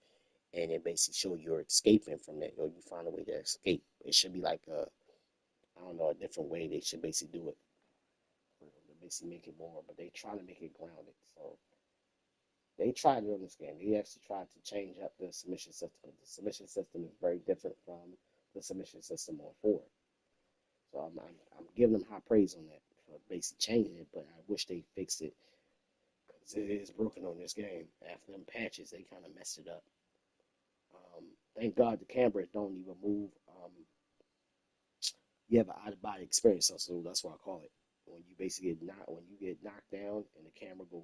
and it basically show you're escaping from that, or you find a way to escape. It should be like I don't know, a different way they should basically do it. To basically make it more, but they trying to make it grounded. So they tried it on this game. They actually tried to change up the submission system. The submission system is very different from the submission system on 4. So I'm giving them high praise on that for basically changing it, but I wish they fixed it because it is broken on this game. After them patches, they kind of messed it up. Thank God the cameras don't even move. You have an out of body experience, so that's what I call it. When you basically when you get knocked down and the camera goes,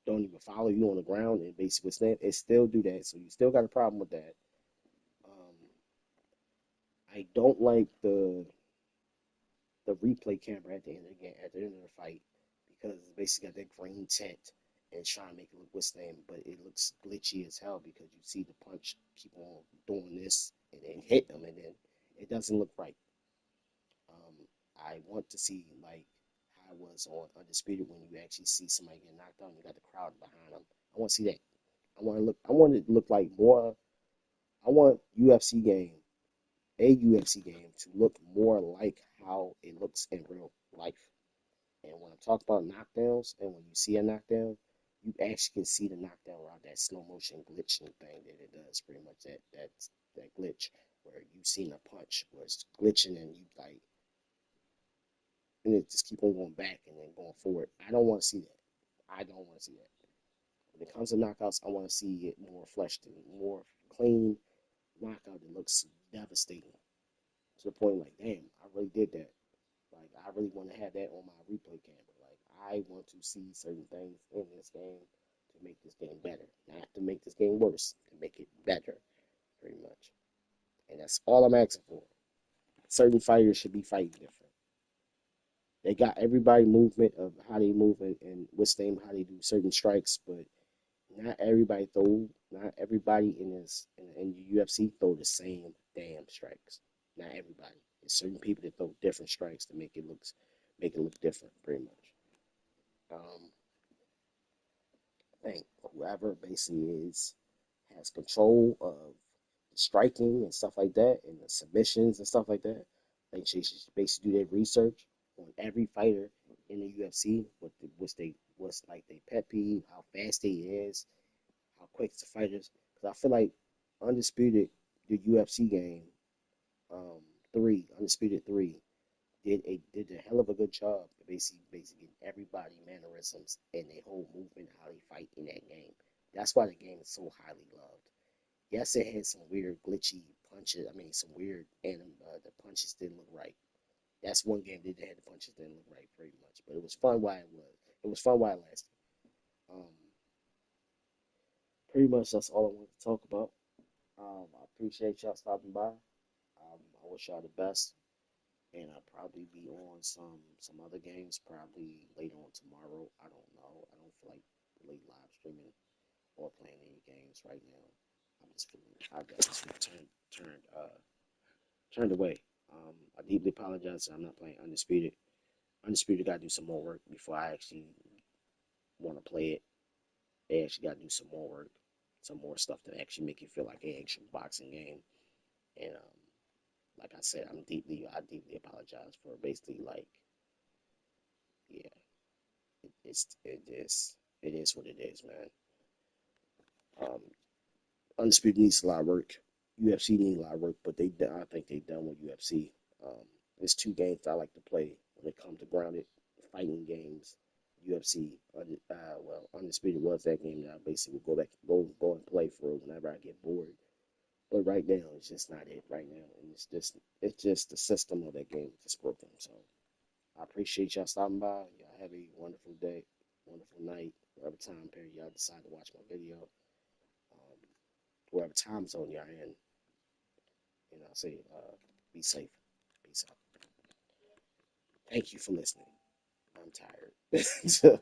don't even follow you on the ground and basically stand, it still do that. So you still got a problem with that. Um, I don't like the replay camera at the end of the game, at the end of the fight, because it's basically got that green tint and trying to make it look withstand, but it looks glitchy as hell because you see the punch keep on doing this and then hit them, and then it doesn't look right. Um, I want to see like how it was on Undisputed when you actually see somebody get knocked out and you got the crowd behind them. I want to see that. I want it to look like more. I want a UFC game to look more like how it looks in real life. And when I'm talking about knockdowns, and when you see a knockdown, you actually can see the knockdown around that slow motion glitching thing that it does. Pretty much that glitch where you seen a punch where it's glitching and you like, and it just keep on going back and then going forward. I don't want to see that. I don't want to see that. When it comes to knockouts, I want to see it more fleshed and more clean knockout that looks devastating to the point like, damn, I really did that. Like, I really want to have that on my replay camera. Like, I want to see certain things in this game to make this game better, not to make this game worse, to make it better, pretty much. And that's all I'm asking for. Certain fighters should be fighting different. They got everybody movement of how they move and withstand how they do certain strikes, but not everybody in the UFC throw the same damn strikes. Not everybody. There's certain people that throw different strikes to make it look different, pretty much. I think whoever basically has control of striking and stuff like that, and the submissions and stuff like that. I think they should basically do their research on every fighter in the UFC, what's like their pet peeve, how fast they is, how quick the fighters. Because I feel like Undisputed, the UFC game, 3, did a hell of a good job basically getting everybody mannerisms and their whole movement, how they fight in that game. That's why the game is so highly loved. Yes, it had some weird glitchy punches. I mean, some weird and the punches didn't look right. That's one game that had the punches didn't look right pretty much, but it was fun while it was. It was fun while it lasted. Um, Pretty much that's all I wanted to talk about. I appreciate y'all stopping by. I wish y'all the best, and I'll probably be on some other games probably later on tomorrow. I don't know. I don't feel like late live streaming or playing any games right now. I got this turned away. I deeply apologize. I'm not playing Undisputed. Undisputed got to do some more work before I actually want to play it. They actually got to do some more work, some more stuff to actually make it feel like an actual boxing game. And like I said, I deeply apologize for basically like, yeah, it is what it is, man. Um, Undisputed needs a lot of work. UFC needs a lot of work, but I think they done with UFC. There's two games I like to play when it comes to grounded fighting games. UFC, Undisputed was that game that I basically would go and play for whenever I get bored. But right now, it's just not it right now, and it's just the system of that game is just broken. So I appreciate y'all stopping by. Y'all have a wonderful day, wonderful night, whatever time period y'all decide to watch my video, um, whatever time zone y'all in. You know, say be safe, peace out. Thank you for listening. I'm tired.